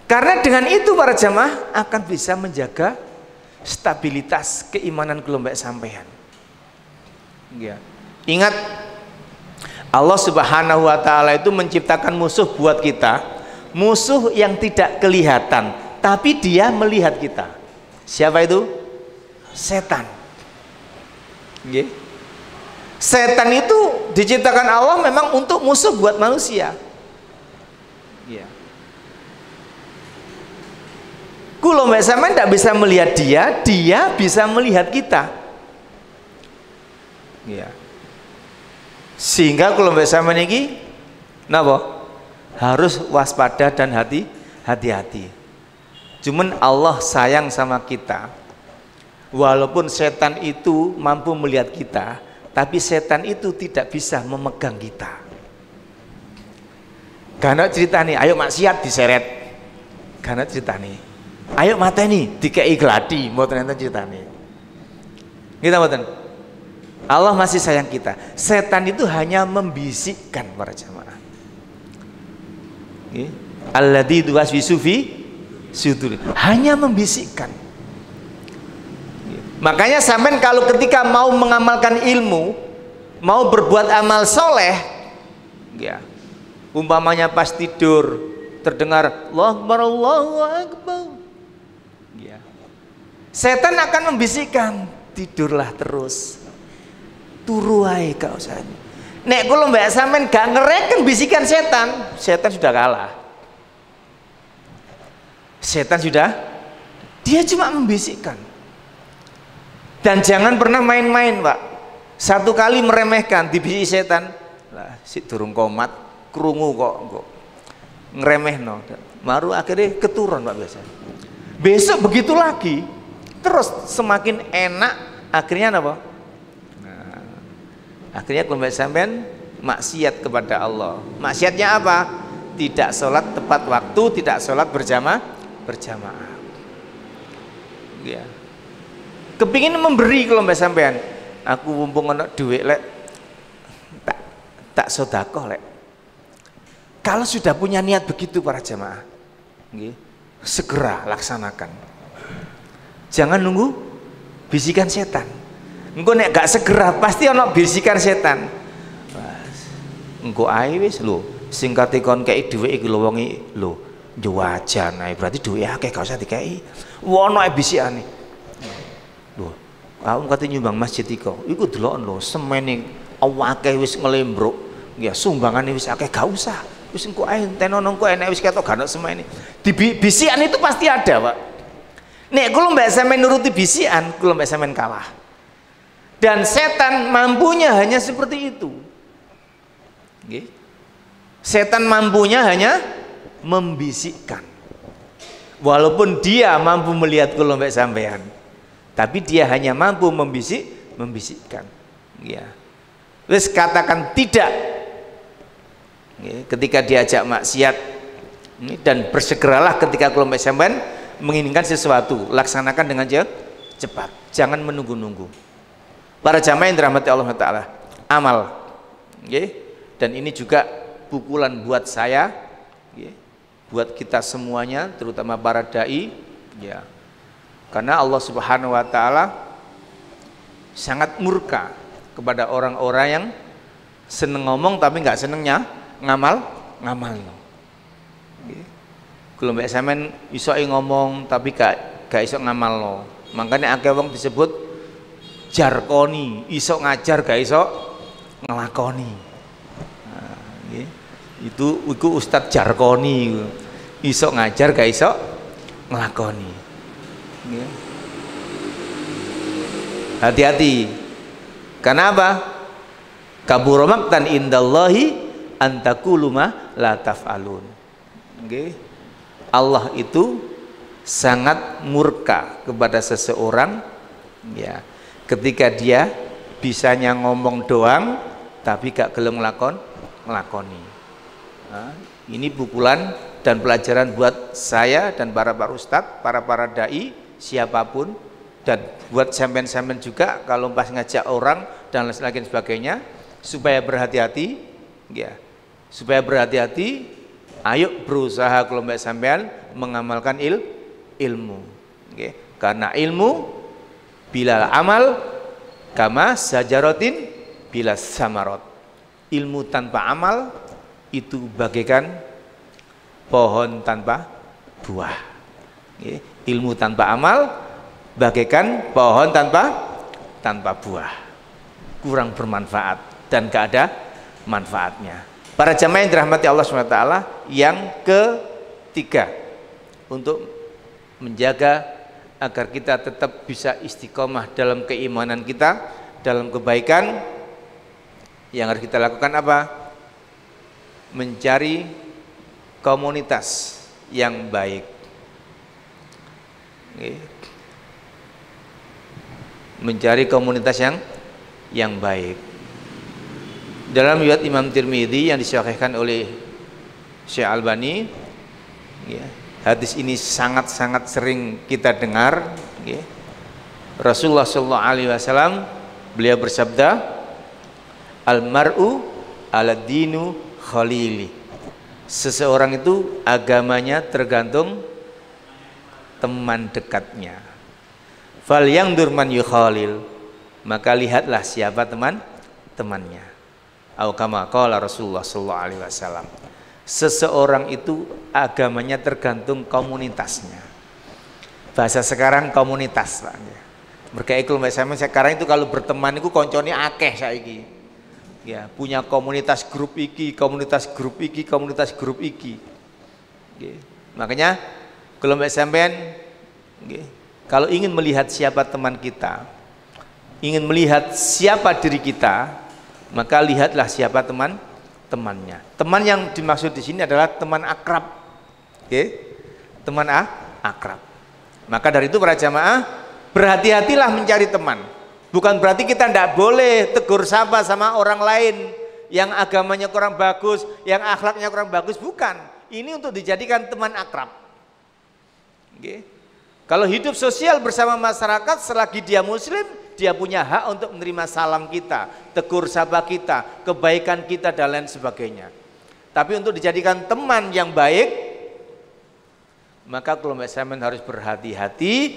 Karena dengan itu para jamaah akan bisa menjaga stabilitas keimanan kelompok sampean. Ya. Ingat, Allah Subhanahu wa taala itu menciptakan musuh buat kita, musuh yang tidak kelihatan, tapi dia melihat kita. Siapa itu? Setan. Okay. Setan itu diciptakan Allah memang untuk musuh buat manusia. Yeah. Kalau Mbak Samen tidak bisa melihat dia bisa melihat kita. Yeah. Sehingga kalau Mbak Samen ini napa? Harus waspada dan hati-hati. Cuman Allah sayang sama kita. Walaupun setan itu mampu melihat kita, tapi setan itu tidak bisa memegang kita. Karena cerita nih, ayo maksiat diseret. Karena cerita nih, ayo mateni dikei gladi, mboten enten cerita nih. Kita mboten. Allah masih sayang kita. Setan itu hanya membisikkan para jamaah. Alladzi tuwaswisu fi sudur, hanya membisikkan. Makanya sampean kalau ketika mau mengamalkan ilmu, mau berbuat amal soleh, ya, umpamanya pas tidur terdengar Allahu Akbar, ya, setan akan membisikkan, tidurlah terus, turu ae gak usah. Nek kalau Mbak sampean gak ngereken bisikan setan, setan sudah kalah. Setan sudah, dia cuma membisikkan. Dan jangan pernah main-main, Pak. Satu kali meremehkan dibisiki setan, lah si durung komat krungu kok ngremehno. Baru akhirnya keturun, Pak, biasa. Besok begitu lagi, terus semakin enak, akhirnya apa? Nah, akhirnya kalau Mbak sampean maksiat kepada Allah. Maksiatnya apa? Tidak sholat tepat waktu, tidak sholat berjamaah. Ya. Kepingin memberi kalau Mbak sampean, aku mumpung ana duit lek tak sedekah lek. Kalau sudah punya niat begitu para jamaah, nggih, segera laksanakan. Jangan nunggu bisikan setan. Engko nek gak segera pasti ana bisikan setan. Engko ae wis lho, sing kate kon kei dhuwit iki lho wong lho njuwajan ae berarti dhuwit akeh gak usah dikei. Wono ae bisikane. Lho, aku kate nyumbang masjid iku delok lho semene akeh wis ngelembruk. Ya sumbangane wis akeh gak usah. Wis engko ae tenono engko enek wis ketok gak ono semene. Di bisikan itu pasti ada, Pak. Nek kula mbak sampean nuruti bisikan, kula mbak sampean kalah. Dan setan mampunya hanya seperti itu. Nggih. Setan mampunya hanya membisikkan. Walaupun dia mampu melihat kula mbak sampean, tapi dia hanya mampu membisikkan. Ya. Wis katakan tidak. Ketika diajak maksiat dan bersegeralah ketika kula mbak sampean menginginkan sesuatu, laksanakan dengan cepat, jangan menunggu-nunggu. Para jamaah yang dirahmati Allah Ta'ala, amal, dan ini juga pukulan buat saya, buat kita semuanya, terutama para dai, ya, karena Allah Subhanahu Wa Ta'ala sangat murka kepada orang-orang yang seneng ngomong tapi nggak senengnya ngamal. Kalau mbak sampean iso ngomong tapi gak iso ngamal lo. Makanya akeh wong disebut jarkoni, iso ngajar gak iso ngelakoni. Nah, itu Ustadz jarkoni, iso ngajar gak iso ngelakoni. Hati-hati. Kenapa? Kabura maqtan indallahi antaqulu ma la taf'alun. Nggih. Allah itu sangat murka kepada seseorang, ya, ketika dia bisanya ngomong doang tapi gak gelem ngelakoni. Nah, ini pukulan dan pelajaran buat saya dan para ustadz, para dai, siapapun, dan buat sampean-sampean juga kalau pas ngajak orang dan lain sebagainya, supaya berhati-hati, ya, supaya berhati-hati. Ayo berusaha kalau mbak sampean mengamalkan ilmu, okay. Karena ilmu bila amal kama sajarotin bila samarot. Ilmu tanpa amal itu bagaikan pohon tanpa buah. Okay. Ilmu tanpa amal bagaikan pohon tanpa buah, kurang bermanfaat dan gak ada manfaatnya. Para jamaah yang dirahmati Allah SWT, yang ketiga, untuk menjaga agar kita tetap bisa istiqomah dalam keimanan kita, dalam kebaikan, yang harus kita lakukan apa? Mencari komunitas yang baik. Mencari komunitas yang baik. Dalam riwayat Imam Tirmidzi yang disahihkan oleh Syekh Albani, ya, hadis ini sangat-sangat sering kita dengar, ya. Rasulullah SAW beliau bersabda, almar'u ala dinu khalili. Seseorang itu agamanya tergantung teman dekatnya. Fal yangdur man yukhalil, maka lihatlah siapa temannya. Atau kama qala Rasulullah sallallahu alaihi wasallam. Seseorang itu agamanya tergantung komunitasnya. Bahasa sekarang komunitas, Pak. Mereka ikut sekarang itu kalau berteman itu koncone akeh saiki. Ya, punya komunitas grup iki, komunitas grup iki, komunitas grup iki. Nggih. Makanya kalau mbak sampean nggih, kalau ingin melihat siapa teman kita, ingin melihat siapa diri kita, maka lihatlah siapa temannya. Teman yang dimaksud di sini adalah teman akrab, teman akrab. Maka dari itu para jamaah, berhati-hatilah mencari teman. Bukan berarti kita tidak boleh tegur sapa sama orang lain yang agamanya kurang bagus, yang akhlaknya kurang bagus, bukan. Ini untuk dijadikan teman akrab. Kalau hidup sosial bersama masyarakat, selagi dia muslim, dia punya hak untuk menerima salam kita, tegur sapa kita, kebaikan kita dan lain sebagainya. Tapi untuk dijadikan teman yang baik, maka kelompok semen harus berhati-hati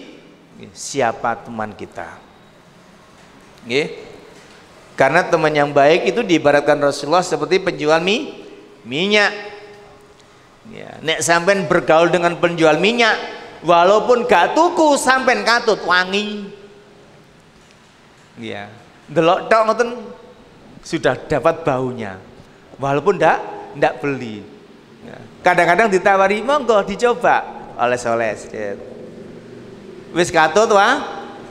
siapa teman kita. Karena teman yang baik itu diibaratkan Rasulullah seperti penjual minyak. Ya, nek sampean bergaul dengan penjual minyak, walaupun gak tuku sampean katut wangi. Ya, delok tok ngoten sudah dapat baunya. Walaupun ndak beli. Ya. Kadang-kadang ditawari, monggo dicoba, oles-oles. Wis katut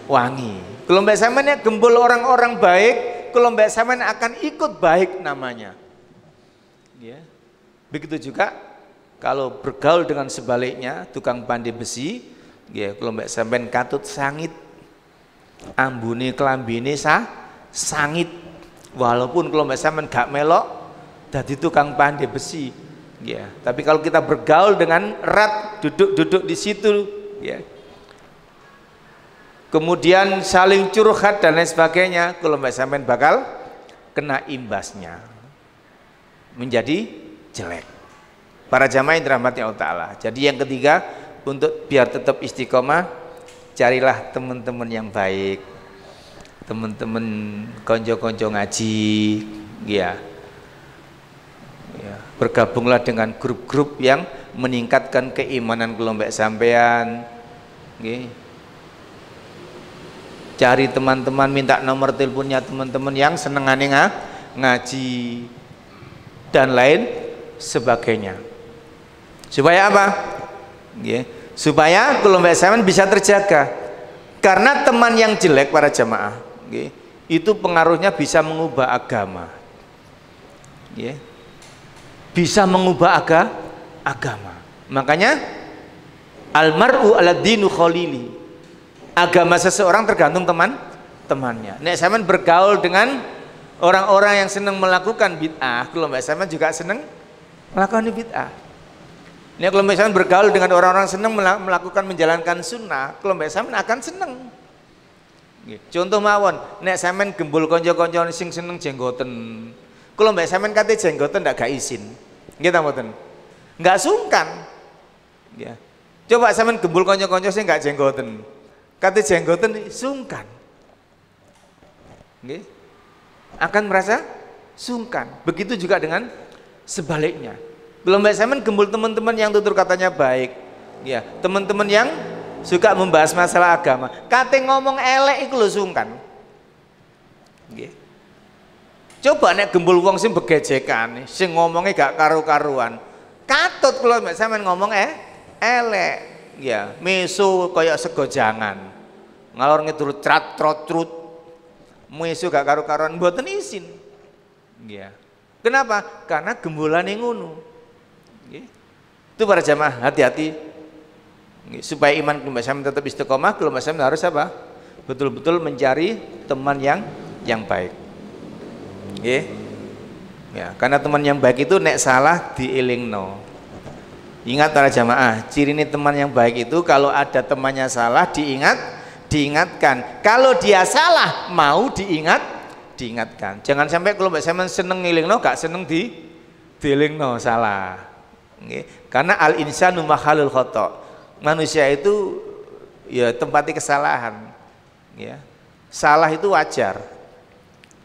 wangi. Kalau mbak sampean gembul orang-orang baik, kalau mbak sampean akan ikut baik namanya. Ya. Begitu juga kalau bergaul dengan sebaliknya, tukang pandai besi, ya kalau mbak sampean katut sangit, ambune klambine sangit. Walaupun kalau mbak sampean gak melok, dadi tukang pandai besi. Ya, tapi kalau kita bergaul dengan erat, duduk di situ, ya, kemudian saling curhat dan lain sebagainya, kalau mbak sampean bakal kena imbasnya, menjadi jelek. Para jamaah yang dirahmati Allah Ta'ala. Jadi yang ketiga, untuk biar tetap istiqomah, carilah teman-teman yang baik, teman-teman konco-konco ngaji, ya. Ya, bergabunglah dengan grup-grup yang meningkatkan keimanan kelompok sampean. Okay. Cari teman-teman, minta nomor teleponnya teman-teman yang senengane ngaji dan lain sebagainya. Supaya apa? Okay. Supaya kelompok sampean bisa terjaga. Karena teman yang jelek para jamaah, okay, itu pengaruhnya bisa mengubah agama. Okay. Bisa mengubah agama. Makanya almar'u ala dinu khalili. Agama seseorang tergantung temannya. Nek sampean bergaul dengan orang-orang yang senang melakukan bid'ah, kalau mbak sampean juga senang melakukan bid'ah. Nek kalau mbak sampean bergaul dengan orang-orang senang melakukan menjalankan sunnah, kalau mbak sampean akan senang. Contoh mawon, nek sampean gembul konco-konco sing seneng jenggoten, kalau mbak sampean kate jenggoten ndak gak izin, gitu mboten, nggak sungkan, ya. Coba sampean gembul konco-konco sing nggak jenggoten, kate jenggoten sungkan, okay, akan merasa sungkan. Begitu juga dengan sebaliknya. Kalau mbak sampean gembul teman-teman yang tutur katanya baik, ya, teman-teman yang suka membahas masalah agama, kate ngomong elek iku lho sungkan, okay. Coba nek gembul wong sing begejekan, sing ngomongnya gak karu-karuan, katut kalau mbak sampean ngomong elek, ya, mesu kayak segojangan, ngalor ngidul trot-trot, mesu gak karu-karuan, mboten izin, ya. Kenapa? Karena gembulane ngono. Itu para jamaah hati-hati, supaya iman mbak sampean tetap istiqomah. Kalau mbak sampean harus apa? Betul-betul mencari teman yang baik. Ya, karena teman yang baik itu nek salah dielingno. Ingat para jamaah, ciri ini teman yang baik itu kalau ada temannya salah diingatkan. Kalau dia salah mau diingatkan. Jangan sampai kalau mbak sampean seneng ngelingno gak seneng dielingno, salah. Karena al insanu mahalul khata. Manusia itu ya tempati kesalahan. Ya. Salah itu wajar.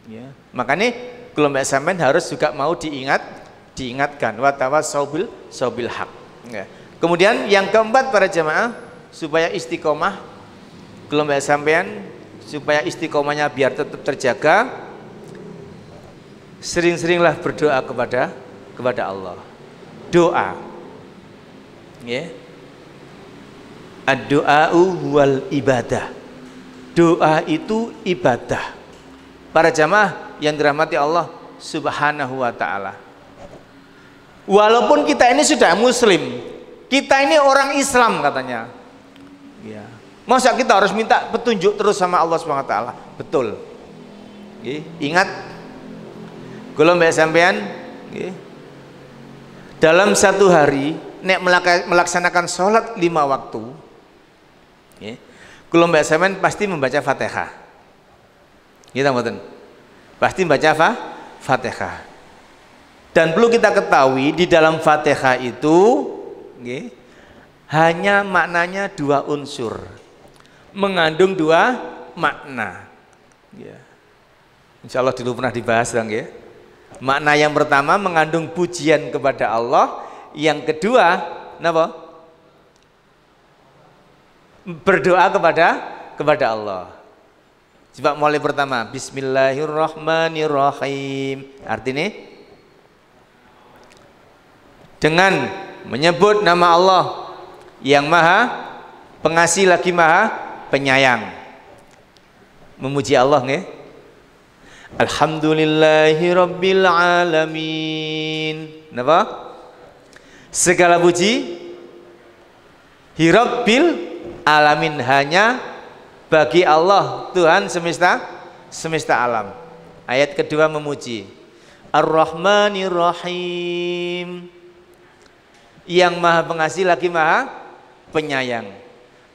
Ya. Makanya kalau mbak sampean harus juga mau diingatkan. Wa tawassaw bil haq. Ya. Kemudian yang keempat para jamaah, supaya istiqomah, kalau mbak sampean supaya istiqomahnya biar tetap terjaga, sering-seringlah berdoa kepada Allah. Doa. Ya. Ad-du'a'u wal ibadah. Doa itu ibadah. Para jamaah yang dirahmati Allah Subhanahu wa ta'ala, walaupun kita ini sudah muslim, kita ini orang Islam katanya, ya, masa kita harus minta petunjuk terus sama Allah Subhanahu wa ta'ala? Betul. Ingat, kalau mbak sampean dalam satu hari nek melaksanakan sholat 5 waktu, kalau mbak sampean pasti membaca Fatihah. Kita mboten pasti baca Fatihah. Dan perlu kita ketahui di dalam Fatihah itu hanya maknanya 2 unsur, mengandung 2 makna. Insya Allah dulu pernah dibahas dong, ya. Makna yang pertama mengandung pujian kepada Allah, yang kedua kenapa? Berdoa kepada Allah. Coba mulai pertama, Bismillahirrahmanirrahim. Artinya dengan menyebut nama Allah yang maha pengasih lagi maha penyayang. Memuji Allah nggih. Alhamdulillahirabbil alamin. Napa? Segala puji hirabbil alamin, hanya bagi Allah Tuhan semesta alam. Ayat kedua memuji Ar-Rahmanir-Rahim, yang maha pengasih lagi maha penyayang.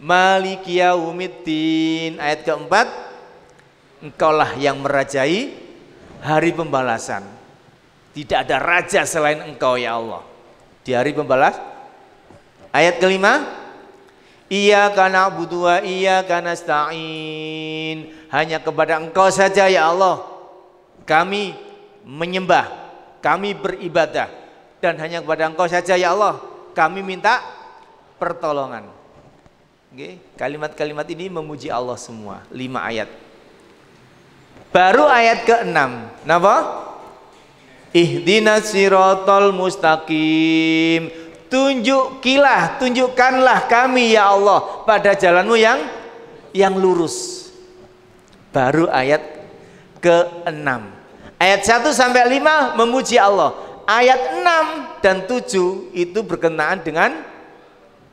Maliki yaumiddin. Ayat keempat, Engkaulah yang merajai hari pembalasan. Tidak ada raja selain Engkau ya Allah di hari pembalas. Ayat kelima, Iyyaka na'budu wa iyyaka nasta'in. Hanya kepada Engkau saja ya Allah kami menyembah, kami beribadah, dan hanya kepada Engkau saja ya Allah kami minta pertolongan. Kalimat-kalimat ini memuji Allah semua, 5 ayat. Baru ayat ke-6, napa? Ihdinas siratal mustaqim. Tunjukkanlah kami ya Allah pada jalanmu yang lurus. Baru ayat ke-6. Ayat 1 sampai 5 memuji Allah. Ayat 6 dan 7 itu berkenaan dengan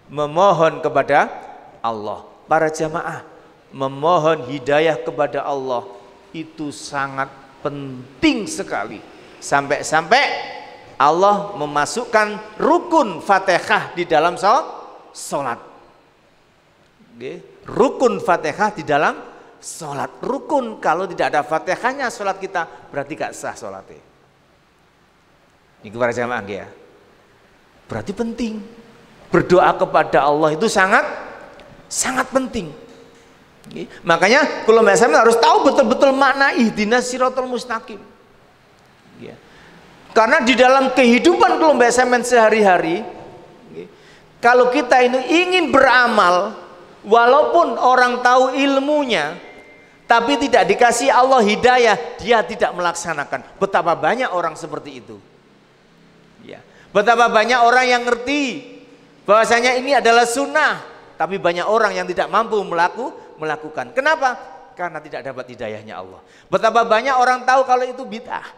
memohon kepada Allah. Para jamaah, memohon hidayah kepada Allah itu sangat penting sekali. Sampai-sampai Allah memasukkan rukun Fatihah di dalam sholat. Rukun Fatihah di dalam sholat. Rukun, kalau tidak ada Fatihahnya sholat kita berarti gak sah sholatnya. Ini kepada jamaah ya. Berarti penting. Berdoa kepada Allah itu sangat penting. Makanya kalau Mbak Samin harus tahu betul-betul makna ihdinas siratal mustaqim. Karena di dalam kehidupan kalau Mbak Samin sehari-hari, kalau kita ini ingin beramal, walaupun orang tahu ilmunya, tapi tidak dikasih Allah hidayah, dia tidak melaksanakan. Betapa banyak orang seperti itu. Betapa banyak orang yang ngerti bahwasanya ini adalah sunnah, tapi banyak orang yang tidak mampu melakukan. Kenapa? Karena tidak dapat hidayahnya Allah. Betapa banyak orang tahu kalau itu bid'ah,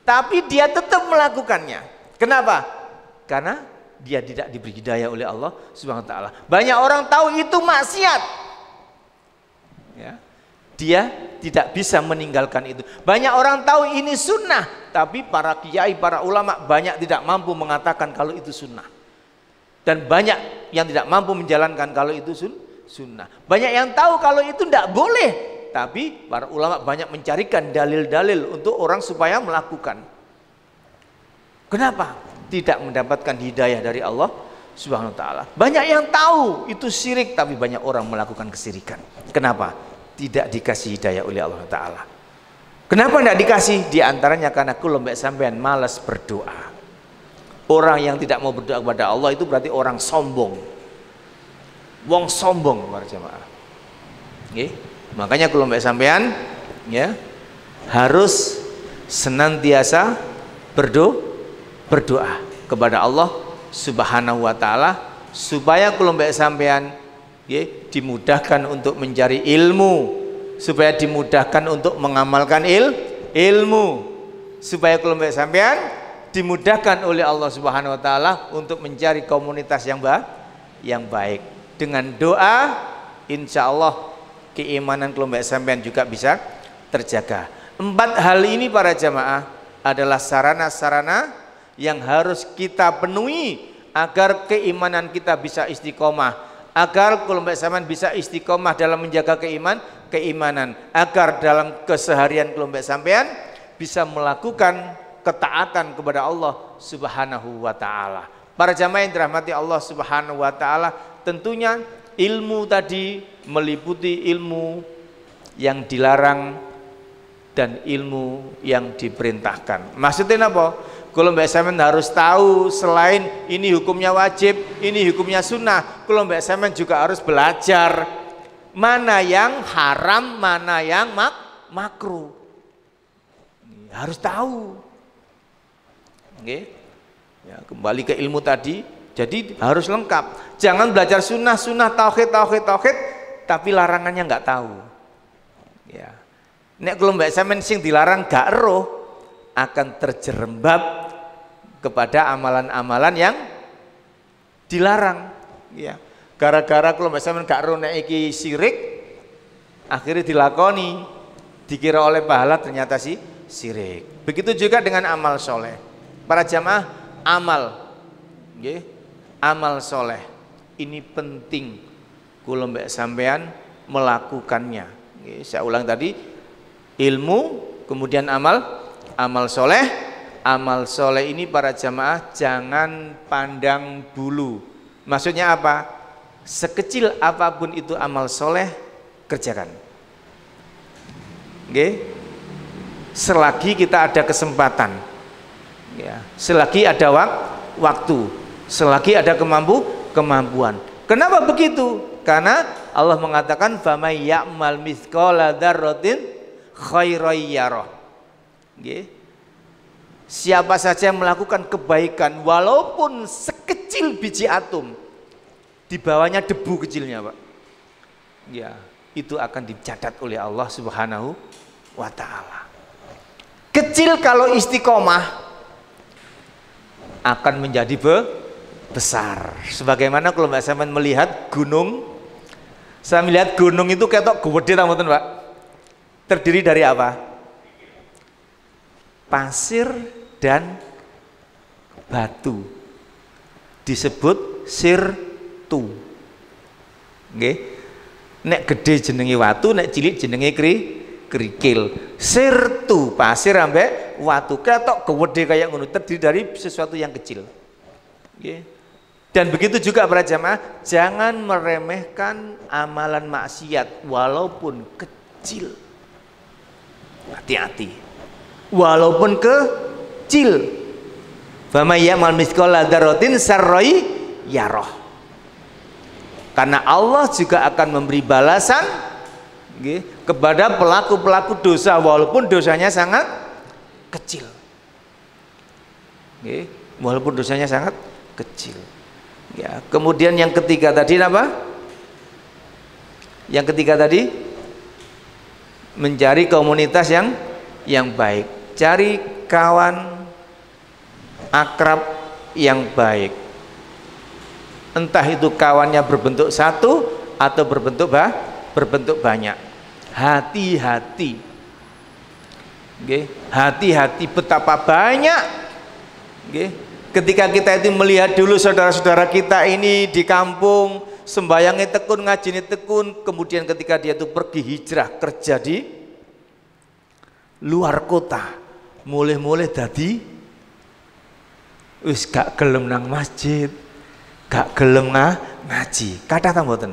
tapi dia tetap melakukannya. Kenapa? Karena dia tidak diberi hidayah oleh Allah Subhanahu wa taala. Banyak orang tahu itu maksiat, dia tidak bisa meninggalkan itu. Banyak orang tahu ini sunnah, tapi para kiai, para ulama banyak tidak mampu mengatakan kalau itu sunnah. Dan banyak yang tidak mampu menjalankan kalau itu sunnah. Banyak yang tahu kalau itu tidak boleh, tapi para ulama banyak mencarikan dalil-dalil untuk orang supaya melakukan. Kenapa? Tidak mendapatkan hidayah dari Allah Subhanahu wa taala. Banyak yang tahu itu syirik, tapi banyak orang melakukan kesirikan. Kenapa? Tidak dikasih hidayah oleh Allah taala. Kenapa tidak dikasih? Di antaranya karena kalau mbak sampean malas berdoa. Orang yang tidak mau berdoa kepada Allah itu berarti orang sombong. Wong sombong para jemaah. Makanya kalau mbak sampean harus senantiasa berdoa kepada Allah Subhanahu wa taala supaya kalau mbak sampean dimudahkan untuk mencari ilmu, supaya dimudahkan untuk mengamalkan ilmu, supaya kalau mbak sampean dimudahkan oleh Allah Subhanahu wa taala untuk mencari komunitas yang baik. Dengan doa insya Allah keimanan kalau mbak sampean juga bisa terjaga. 4 hal ini para jamaah adalah sarana-sarana yang harus kita penuhi agar keimanan kita bisa istiqomah. Agar kalau mbak sampean bisa istiqomah dalam menjaga keimanan, agar dalam keseharian kalau mbak sampean bisa melakukan ketaatan kepada Allah Subhanahu wa taala. Para jamaah yang dirahmati Allah Subhanahu wa taala, tentunya ilmu tadi meliputi ilmu yang dilarang dan ilmu yang diperintahkan. Maksudnya apa? Kalau mbak Samen harus tahu selain ini hukumnya wajib, ini hukumnya sunnah, kalau mbak Samen juga harus belajar mana yang haram, mana yang makruh. Harus tahu. Oke. Ya, kembali ke ilmu tadi, jadi harus lengkap. Jangan belajar sunnah, tauhid, tapi larangannya nggak tahu. Ya. Nek kalau mbak Samen sing dilarang gak eruh, akan terjerembab kepada amalan-amalan yang dilarang. Ya. Gara-gara kalau mbak Samen gak eruh nek iki syirik, akhirnya dilakoni, dikira oleh pahala ternyata syirik. Begitu juga dengan amal soleh. Para jamaah, amal, okay, amal soleh ini penting kalau mbak sampean melakukannya. Okay, saya ulang tadi, ilmu, kemudian amal soleh. Amal soleh ini para jamaah jangan pandang bulu. Maksudnya apa? Sekecil apapun itu amal soleh, kerjakan. Okay? Selagi kita ada kesempatan, ya, selagi ada waktu, selagi ada kemampuan. Kenapa begitu? Karena Allah mengatakan famay ya'mal mithqala dzarratin khairan yarah. Siapa saja yang melakukan kebaikan walaupun sekecil biji atom, di bawahnya debu kecilnya, Pak. Ya, itu akan dicatat oleh Allah Subhanahu wa taala. Kecil kalau istiqomah akan menjadi besar. Sebagaimana kalau Mbak Saman melihat gunung, saya melihat gunung itu ketok gede teman-teman, Pak. Terdiri dari apa? Pasir dan batu. Disebut sirtu. Nggih. Nek gede jenenge watu, nek cilik jenenge kerikil. Sirtu, pasir ambek watu, ketok gede kayak ngono, terdiri dari sesuatu yang kecil. Okay. Dan begitu juga para jamaah, jangan meremehkan amalan maksiat walaupun kecil. Hati-hati. Walaupun kecil. Famay ya'mal mithqala dzarratin sarrai yarah. Karena Allah juga akan memberi balasan kepada pelaku-pelaku dosa walaupun dosanya sangat kecil. Walaupun dosanya sangat kecil. Ya, kemudian yang ketiga tadi apa? Yang ketiga tadi mencari komunitas yang baik. Cari kawan akrab yang baik. Entah itu kawannya berbentuk satu atau berbentuk banyak. Hati-hati. Hati-hati betapa banyak. Ketika kita itu melihat dulu saudara-saudara kita ini di kampung sembayangnya tekun, ngajinya tekun, kemudian ketika dia itu pergi hijrah kerja di luar kota, mulai-mulai dadi wis gak gelem nang masjid, gak gelem ngaji. Kata ta mboten?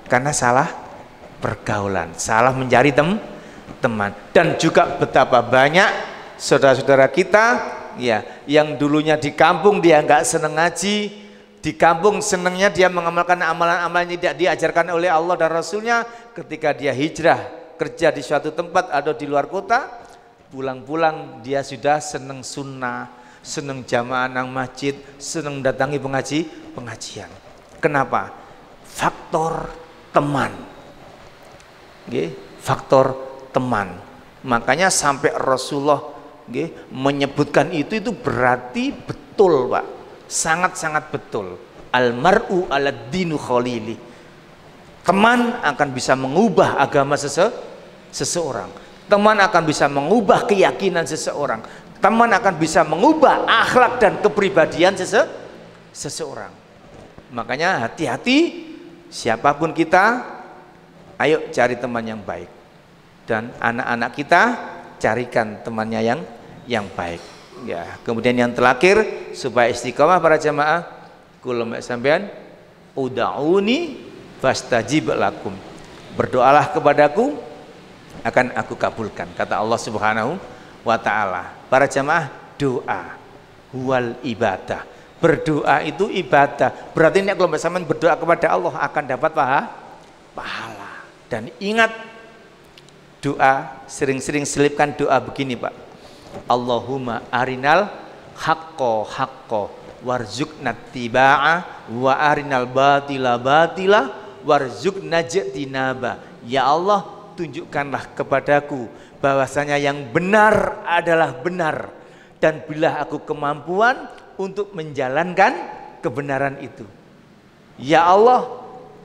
Karena salah pergaulan, salah mencari teman. Dan juga betapa banyak saudara-saudara kita ya yang dulunya di kampung dia nggak seneng ngaji, di kampung senengnya dia mengamalkan amalan-amalan yang tidak diajarkan oleh Allah dan Rasulnya. Ketika dia hijrah kerja di suatu tempat atau di luar kota, pulang-pulang dia sudah seneng sunnah, seneng jamaah nang masjid, seneng datangi pengajian. Kenapa? Faktor teman. Faktor teman. Makanya sampai Rasulullah menyebutkan itu berarti betul, Pak. Sangat-sangat betul. Almar'u ala dinu khalili. Teman akan bisa mengubah agama seseorang. Teman akan bisa mengubah keyakinan seseorang. Teman akan bisa mengubah akhlak dan kepribadian seseorang. Makanya hati-hati, siapapun kita, ayo cari teman yang baik. Dan anak-anak kita carikan temannya yang baik. Ya, kemudian yang terakhir supaya istiqomah para jamaah, kula mek sampean ud'uni fastajib lakum. Berdoalah kepadaku, akan aku kabulkan, kata Allah Subhanahu wa taala. Para jamaah, doa huwal ibadah. Berdoa itu ibadah. Berarti ini kalau bersama berdoa kepada Allah akan dapat pahala. Dan ingat, doa sering-sering selipkan doa begini, Pak. Allahumma arinal haqqo warzuqna tibaa wa arinal batila warzuqna jtinaba. Ya Allah, tunjukkanlah kepadaku bahwasanya yang benar adalah benar, dan bila aku kemampuan untuk menjalankan kebenaran itu. Ya Allah,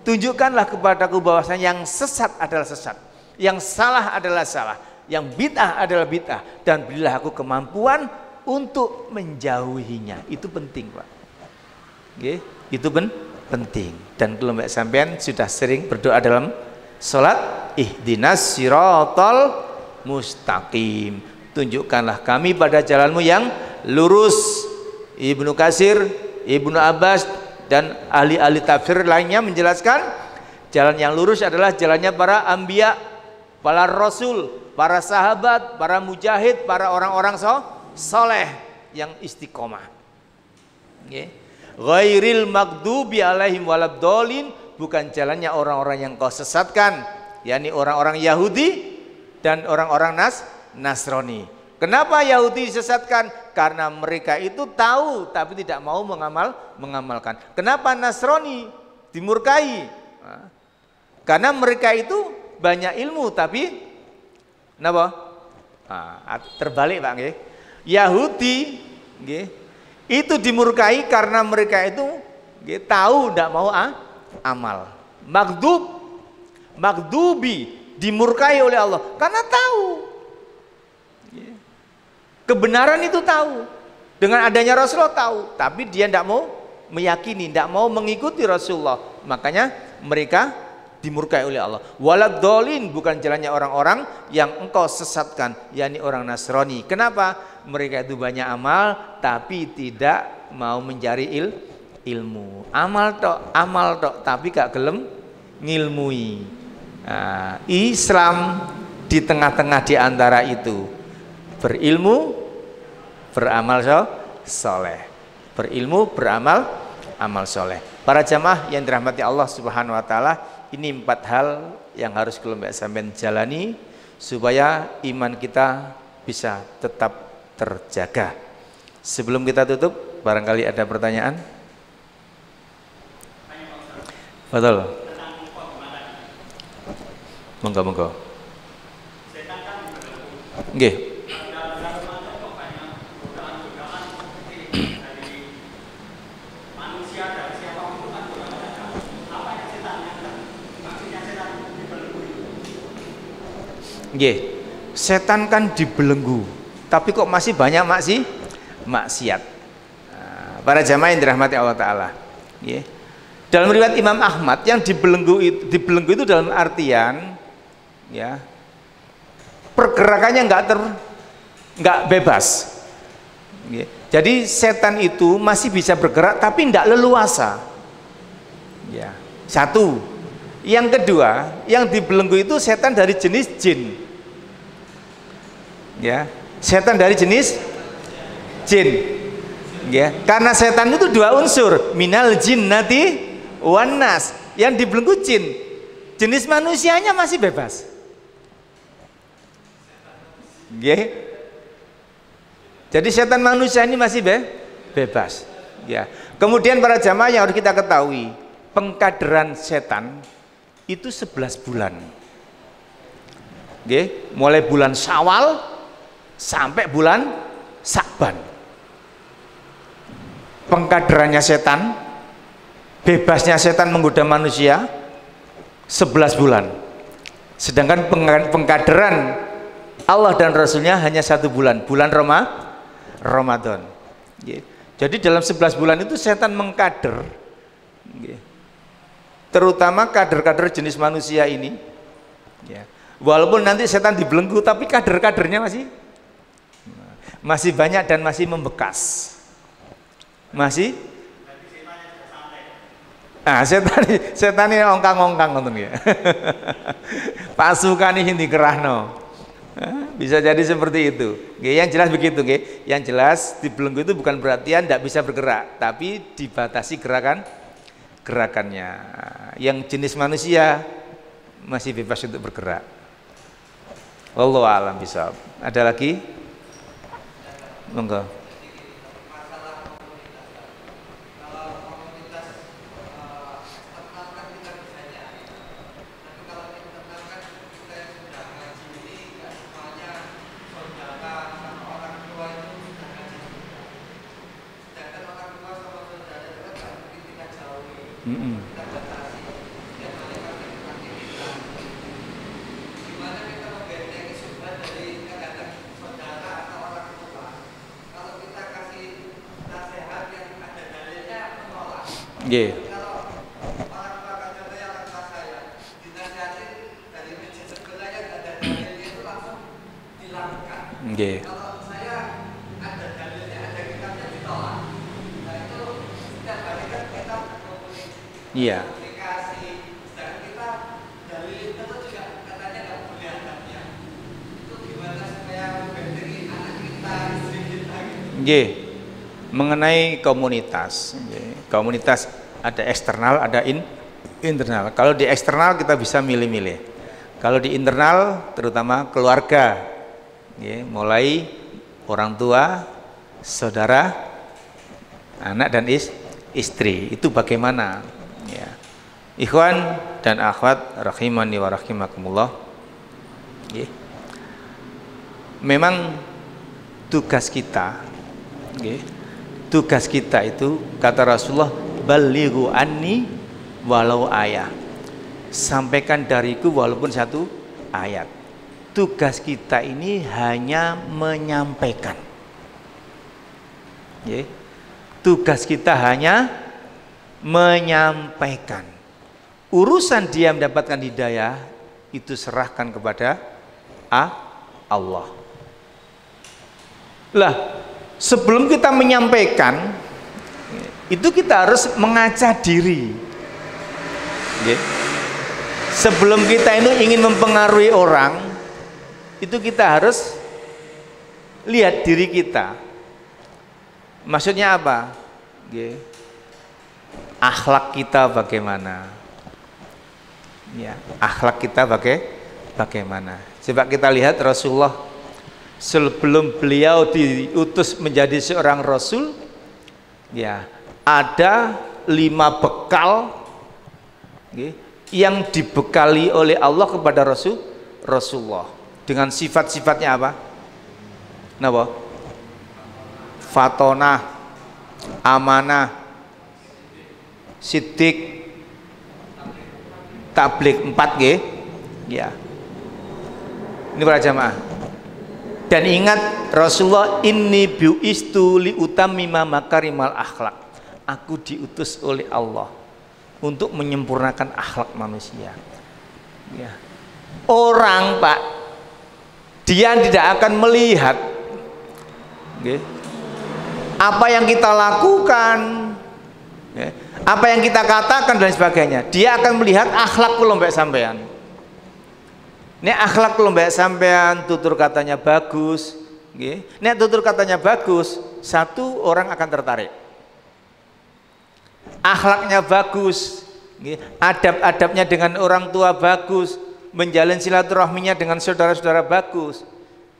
tunjukkanlah kepadaku bahwasanya yang sesat adalah sesat, yang salah adalah salah, yang bid'ah adalah bid'ah, dan berilah aku kemampuan untuk menjauhinya. Itu penting, Pak. Oke, itu penting. Dan kalau Mbak sampean sudah sering berdoa dalam sholat, ihdinas siratal mustaqim, tunjukkanlah kami pada jalanmu yang lurus. Ibnu Katsir, Ibnu Abbas, dan ahli-ahli tafsir lainnya menjelaskan jalan yang lurus adalah jalannya para anbiya, para rasul, para sahabat, para mujahid, para orang-orang soleh yang istiqomah. Ghairil maghdubi alaihim waladdallin, bukan jalannya orang-orang yang kau sesatkan, yakni orang-orang Yahudi dan orang-orang Nasrani. Kenapa Yahudi disesatkan? Karena mereka itu tahu tapi tidak mau mengamalkan. Kenapa Nasrani dimurkai? Karena mereka itu banyak ilmu tapi kenapa? Terbalik, Pak. Yahudi itu dimurkai karena mereka itu tahu tidak mau amal. Maghdubi dimurkai oleh Allah karena tahu. Kebenaran itu tahu, dengan adanya Rasulullah tahu, tapi dia tidak mau meyakini, tidak mau mengikuti Rasulullah, makanya mereka dimurkai oleh Allah. Waladdallin, bukan jalannya orang-orang yang engkau sesatkan, yakni orang Nasrani. Kenapa? Mereka itu banyak amal tapi tidak mau mencari ilmu. Amal tok tapi gak gelem ngilmui. Islam di tengah-tengah di antara itu. Berilmu, beramal soleh. Berilmu, beramal soleh. Para jamaah yang dirahmati Allah Subhanahu wa taala, ini 4 hal yang harus Mbak sampean jalani supaya iman kita bisa tetap terjaga. Sebelum kita tutup, barangkali ada pertanyaan? Betul. Monggo. Nggih. Setan kan dibelenggu, tapi kok masih banyak maksiat. Para jamaah yang dirahmati Allah Ta'ala, dalam riwayat Imam Ahmad yang dibelenggu itu dalam artian pergerakannya nggak bebas. Jadi setan itu masih bisa bergerak tapi tidak leluasa. Satu. Yang kedua, yang dibelenggu itu setan dari jenis jin. Setan dari jenis jin. Karena setan itu 2 unsur, minal jinnati wan nas. Yang dibelenggu jin. Jenis manusianya masih bebas. Jadi setan manusia ini masih bebas. Kemudian para jamaah yang harus kita ketahui, pengkaderan setan itu 11 bulan. Mulai bulan Syawal sampai bulan Sya'ban. Pengkaderannya setan, bebasnya setan menggoda manusia 11 bulan. Sedangkan pengkaderan Allah dan Rasulnya hanya 1 bulan, bulan Ramadan. Jadi dalam 11 bulan itu setan mengkader, terutama kader-kader jenis manusia ini. Walaupun nanti setan dibelenggu, tapi kader-kadernya masih banyak dan masih membekas. Ah, setan ini ongkang-ongkang ngoten ya. Pasukan ini dikerahno. Bisa jadi seperti itu. Yang jelas begitu, yang jelas dibelenggu itu bukan berarti tidak bisa bergerak, tapi dibatasi gerakannya. Yang jenis manusia masih bebas untuk bergerak. Wallahu a'lam bishawab. Ada lagi? Monggo. Nggih. Nggih. Iya. Nggih. Mengenai komunitas, komunitas ada eksternal, ada internal. Kalau di eksternal kita bisa milih-milih. Kalau di internal, terutama keluarga, mulai orang tua, saudara, anak dan istri, itu bagaimana? Ya. Ikhwan dan akhwat rahimani wa rahimakumullah. Memang tugas kita, tugas kita itu kata Rasulullah, balighu anni walau ayat, sampaikan dariku walaupun satu ayat. Tugas kita ini hanya menyampaikan. Tugas kita hanya menyampaikan. Urusan dia mendapatkan hidayah itu serahkan kepada Allah. Lah, sebelum kita menyampaikan itu kita harus mengaca diri. Sebelum kita ini ingin mempengaruhi orang, itu kita harus lihat diri kita. Maksudnya apa? Akhlak kita bagaimana? Ya, akhlak kita bagaimana? Coba kita lihat Rasulullah sebelum beliau diutus menjadi seorang rasul, ya, ada 5 bekal yang dibekali oleh Allah kepada Rasulullah dengan sifat-sifatnya apa? Napa? Fatonah, amanah, siddiq, tabligh, 4 ya. Ini para jamaah. Dan ingat Rasulullah, inni bu'istu li utammima makarimal akhlak. Aku diutus oleh Allah untuk menyempurnakan akhlak manusia. Ya. Orang, Pak, dia tidak akan melihat apa yang kita lakukan, apa yang kita katakan dan sebagainya. Dia akan melihat akhlak kelompok sampean. Ini akhlak kelompok sampean, tutur katanya bagus. Ini tutur katanya bagus, satu orang akan tertarik. Akhlaknya bagus, adab-adabnya dengan orang tua bagus, menjalin silaturahminya dengan saudara-saudara bagus.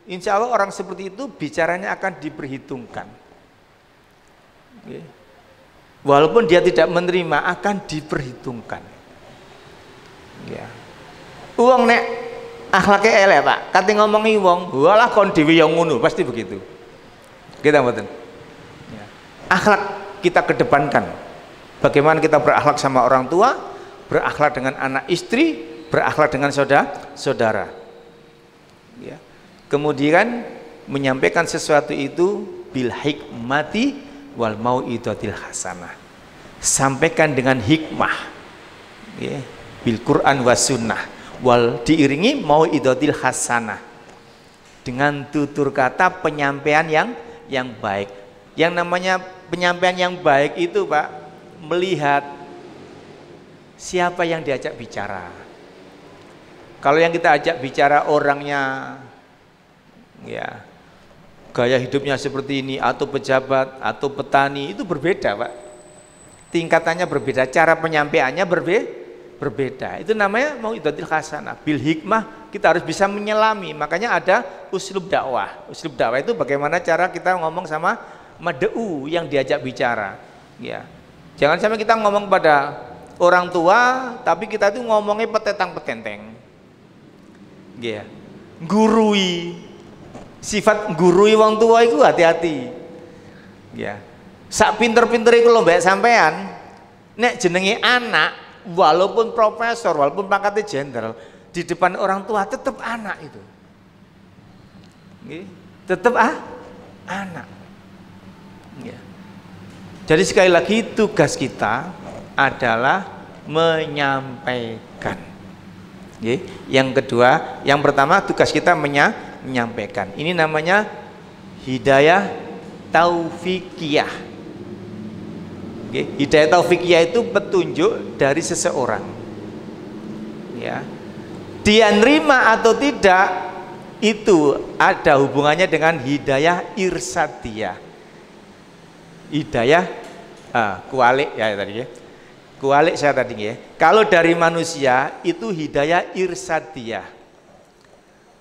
Insya Allah orang seperti itu bicaranya akan diperhitungkan. Walaupun dia tidak menerima, akan diperhitungkan. Uang nek akhlaknya elek, Pak, kate ngomongi wong, walah kon dhewe yang ngono, pasti begitu. Kita mboten. Akhlak kita kedepankan. Bagaimana kita berakhlak sama orang tua, berakhlak dengan anak istri, berakhlak dengan saudara. Ya. Kemudian menyampaikan sesuatu itu bil hikmati wal mau'izatil hasanah. Sampaikan dengan hikmah, ya, bil Quran was sunnah, wal diiringi mau'izatil hasanah, dengan tutur kata penyampaian yang baik. Yang namanya penyampaian yang baik itu, Pak, melihat siapa yang diajak bicara. Kalau yang kita ajak bicara orangnya ya gaya hidupnya seperti ini, atau pejabat atau petani, itu berbeda Pak, tingkatannya berbeda, cara penyampaiannya berbeda. Itu namanya mau'izatul hasanah. Bil hikmah, kita harus bisa menyelami. Makanya ada uslub dakwah. Uslub dakwah itu bagaimana cara kita ngomong sama mad'u yang diajak bicara. Ya, jangan sampai kita ngomong pada orang tua, tapi kita itu ngomongnya petetang petenteng. Ya, gurui. Sifat gurui wong tua itu hati-hati. Ya, sak pinter-pinter iku lho mbak sampean, nek jenenge anak, walaupun profesor, walaupun pangkatnya jenderal, di depan orang tua tetap anak itu. Tetap anak. Ya. Jadi sekali lagi tugas kita adalah menyampaikan. Yang kedua, yang pertama tugas kita menyampaikan. Ini namanya hidayah taufikiyah. Hidayah taufikiyah itu petunjuk dari seseorang. Ya, dia nerima atau tidak itu ada hubungannya dengan hidayah irsadiyah. Hidayah kualik ya tadi ya. Kualik saya tadi ya. Kalau dari manusia itu hidayah irsadiyah.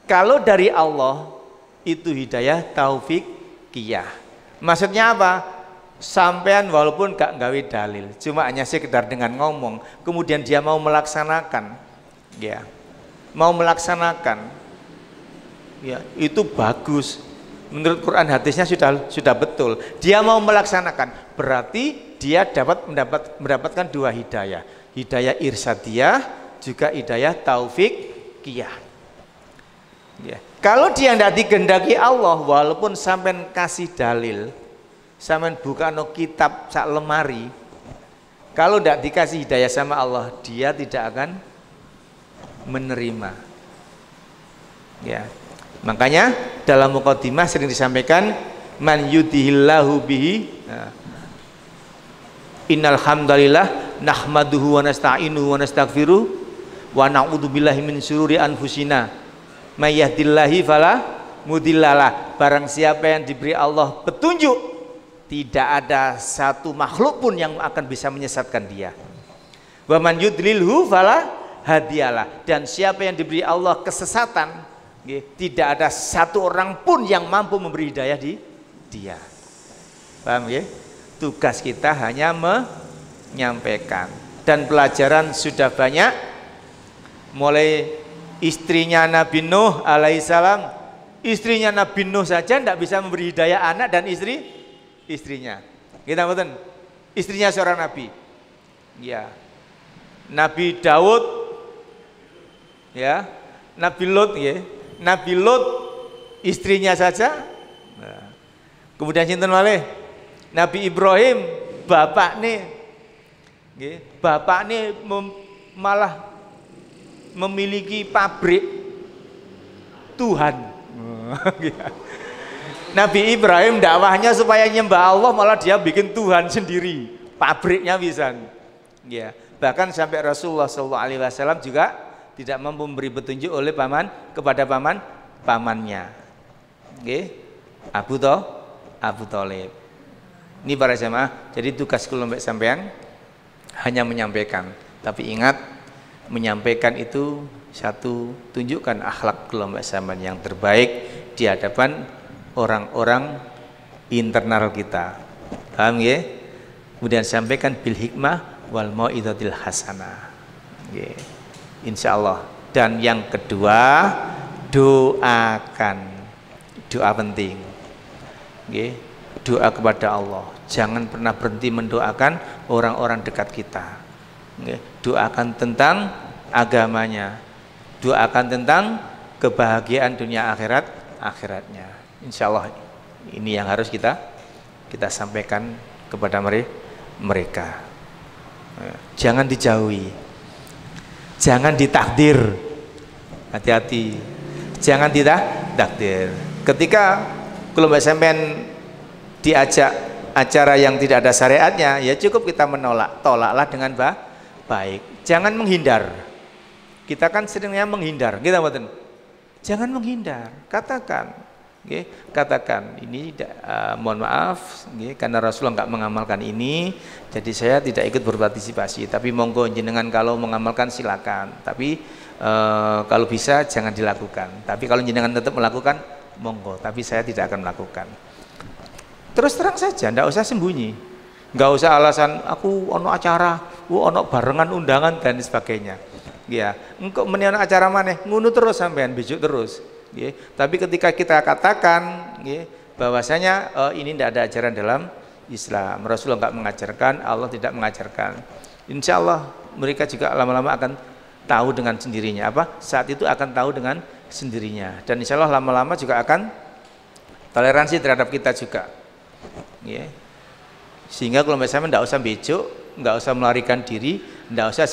Kalau dari Allah itu hidayah taufikiyah. Maksudnya apa? Sampean walaupun gak gawe dalil, cuma hanya sekedar dengan ngomong, kemudian dia mau melaksanakan, ya, mau melaksanakan, ya, itu bagus. Menurut Quran hadisnya sudah betul. Dia mau melaksanakan, berarti dia mendapatkan dua hidayah, hidayah irsadiyah, juga hidayah taufikiyah. Ya. Kalau dia tidak dikehendaki Allah, walaupun sampean kasih dalil, sampean buka no kitab sak lemari, kalau tidak dikasih hidayah sama Allah, dia tidak akan menerima. Ya, makanya dalam muqaddimah sering disampaikan, man yudihillahu bihi, innal hamdalillah nahmaduhu wa nasta'inuhu wa nastaghfiruh wa na'udzubillahi min syururi anfusina may yahdillahi fala mudhillalah. Barang siapa yang diberi Allah petunjuk, tidak ada satu makhluk pun yang akan bisa menyesatkan dia. Wa man yudlilhu fala hadiyalah. Dan siapa yang diberi Allah kesesatan, tidak ada satu orang pun yang mampu memberi hidayah di dia. Paham ya? Tugas kita hanya menyampaikan. Dan pelajaran sudah banyak, mulai istrinya Nabi Nuh alaihissalam. Istrinya Nabi Nuh saja tidak bisa memberi hidayah anak dan istrinya. Kita betul. Istrinya seorang nabi. Ya. Nabi Daud, ya. Nabi Lot, ya. Nabi Lot istrinya saja. Nah. Kemudian sinten malih? Nabi Ibrahim, bapak nih, malah memiliki pabrik Tuhan. Nabi Ibrahim dakwahnya supaya nyembah Allah, malah dia bikin Tuhan sendiri, pabriknya bisa. Ya, bahkan sampai Rasulullah SAW juga tidak mampu memberi petunjuk oleh kepada pamannya. Abu Thalib. Ini para jamaah, jadi tugas kelompok sampean hanya menyampaikan, tapi ingat, menyampaikan itu satu, tunjukkan akhlak kelompok sampean yang terbaik di hadapan orang-orang internal kita. Paham ya? Kemudian sampaikan bil hikmah wal mau'izatil hasanah. Insyaallah. Dan yang kedua, doakan. Doa penting. Doa kepada Allah. Jangan pernah berhenti mendoakan orang-orang dekat kita. Doakan tentang agamanya. Doakan tentang kebahagiaan dunia akhiratnya. Insya Allah ini yang harus kita sampaikan kepada mereka. Jangan dijauhi, jangan ditakdir. Hati-hati, jangan ditakdir. Ketika kelompok sampean diajak acara yang tidak ada syariatnya, ya cukup kita menolak, tolaklah dengan baik. Jangan menghindar. Kita kan seringnya menghindar, gitu mboten. Jangan menghindar, katakan. Okay. Katakan ini mohon maaf karena Rasulullah nggak mengamalkan ini, jadi saya tidak ikut berpartisipasi, tapi monggo jenengan kalau mengamalkan silakan, tapi kalau bisa jangan dilakukan, tapi kalau jenengan tetap melakukan monggo, tapi saya tidak akan melakukan. Terus terang saja, nggak usah sembunyi, nggak usah alasan aku ono acara, ono barengan undangan dan sebagainya. Ya, engkau menian acara mana ngunu terus sampean bejuk terus. Tapi ketika kita katakan bahwasanya ini tidak ada ajaran dalam Islam, Rasulullah nggak mengajarkan, Allah tidak mengajarkan, insya Allah mereka juga lama-lama akan tahu dengan sendirinya. Saat itu akan tahu dengan sendirinya, dan insya Allah lama-lama juga akan toleransi terhadap kita juga. Sehingga kalau misalnya tidak usah bejuk, nggak usah melarikan diri, nggak usah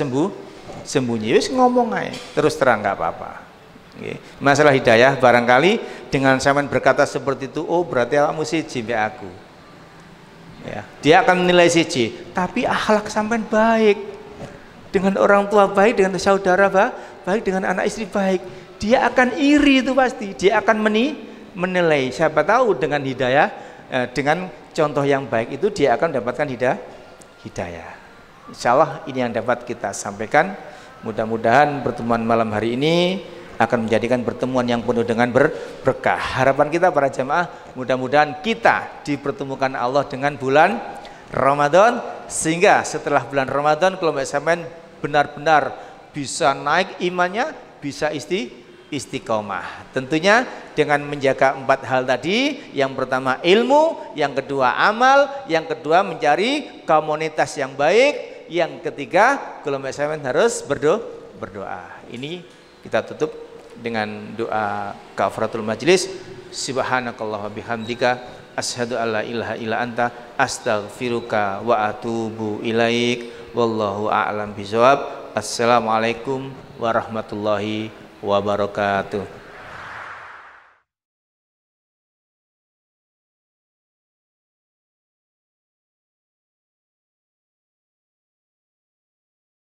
sembunyi, wis ngomong aja terus terang, nggak apa-apa. Masalah hidayah barangkali dengan sampean berkata seperti itu, oh berarti kamu siji mbek aku. Ya, dia akan menilai siji, tapi akhlak sampean baik, dengan orang tua baik, dengan saudara baik, dengan anak istri baik, dia akan iri itu pasti, dia akan menilai. Siapa tahu dengan hidayah, dengan contoh yang baik itu dia akan mendapatkan hidayah. Insya Allah ini yang dapat kita sampaikan. Mudah-mudahan pertemuan malam hari ini akan menjadikan pertemuan yang penuh dengan berkah. Harapan kita para jamaah, mudah-mudahan kita dipertemukan Allah dengan bulan Ramadan, sehingga setelah bulan Ramadan kalau sampean benar-benar bisa naik imannya, bisa istiqomah. Tentunya dengan menjaga 4 hal tadi. Yang pertama ilmu, yang kedua amal, yang kedua mencari komunitas yang baik, yang ketiga kalau sampean harus berdoa. Ini kita tutup dengan doa kafaratul majlis. Subhanakallah wa bihamdika asyhadu alla ilaha illa anta astaghfiruka wa atubu ilaik. Wallahu a'lam bishawab. Assalamualaikum warahmatullahi wabarakatuh.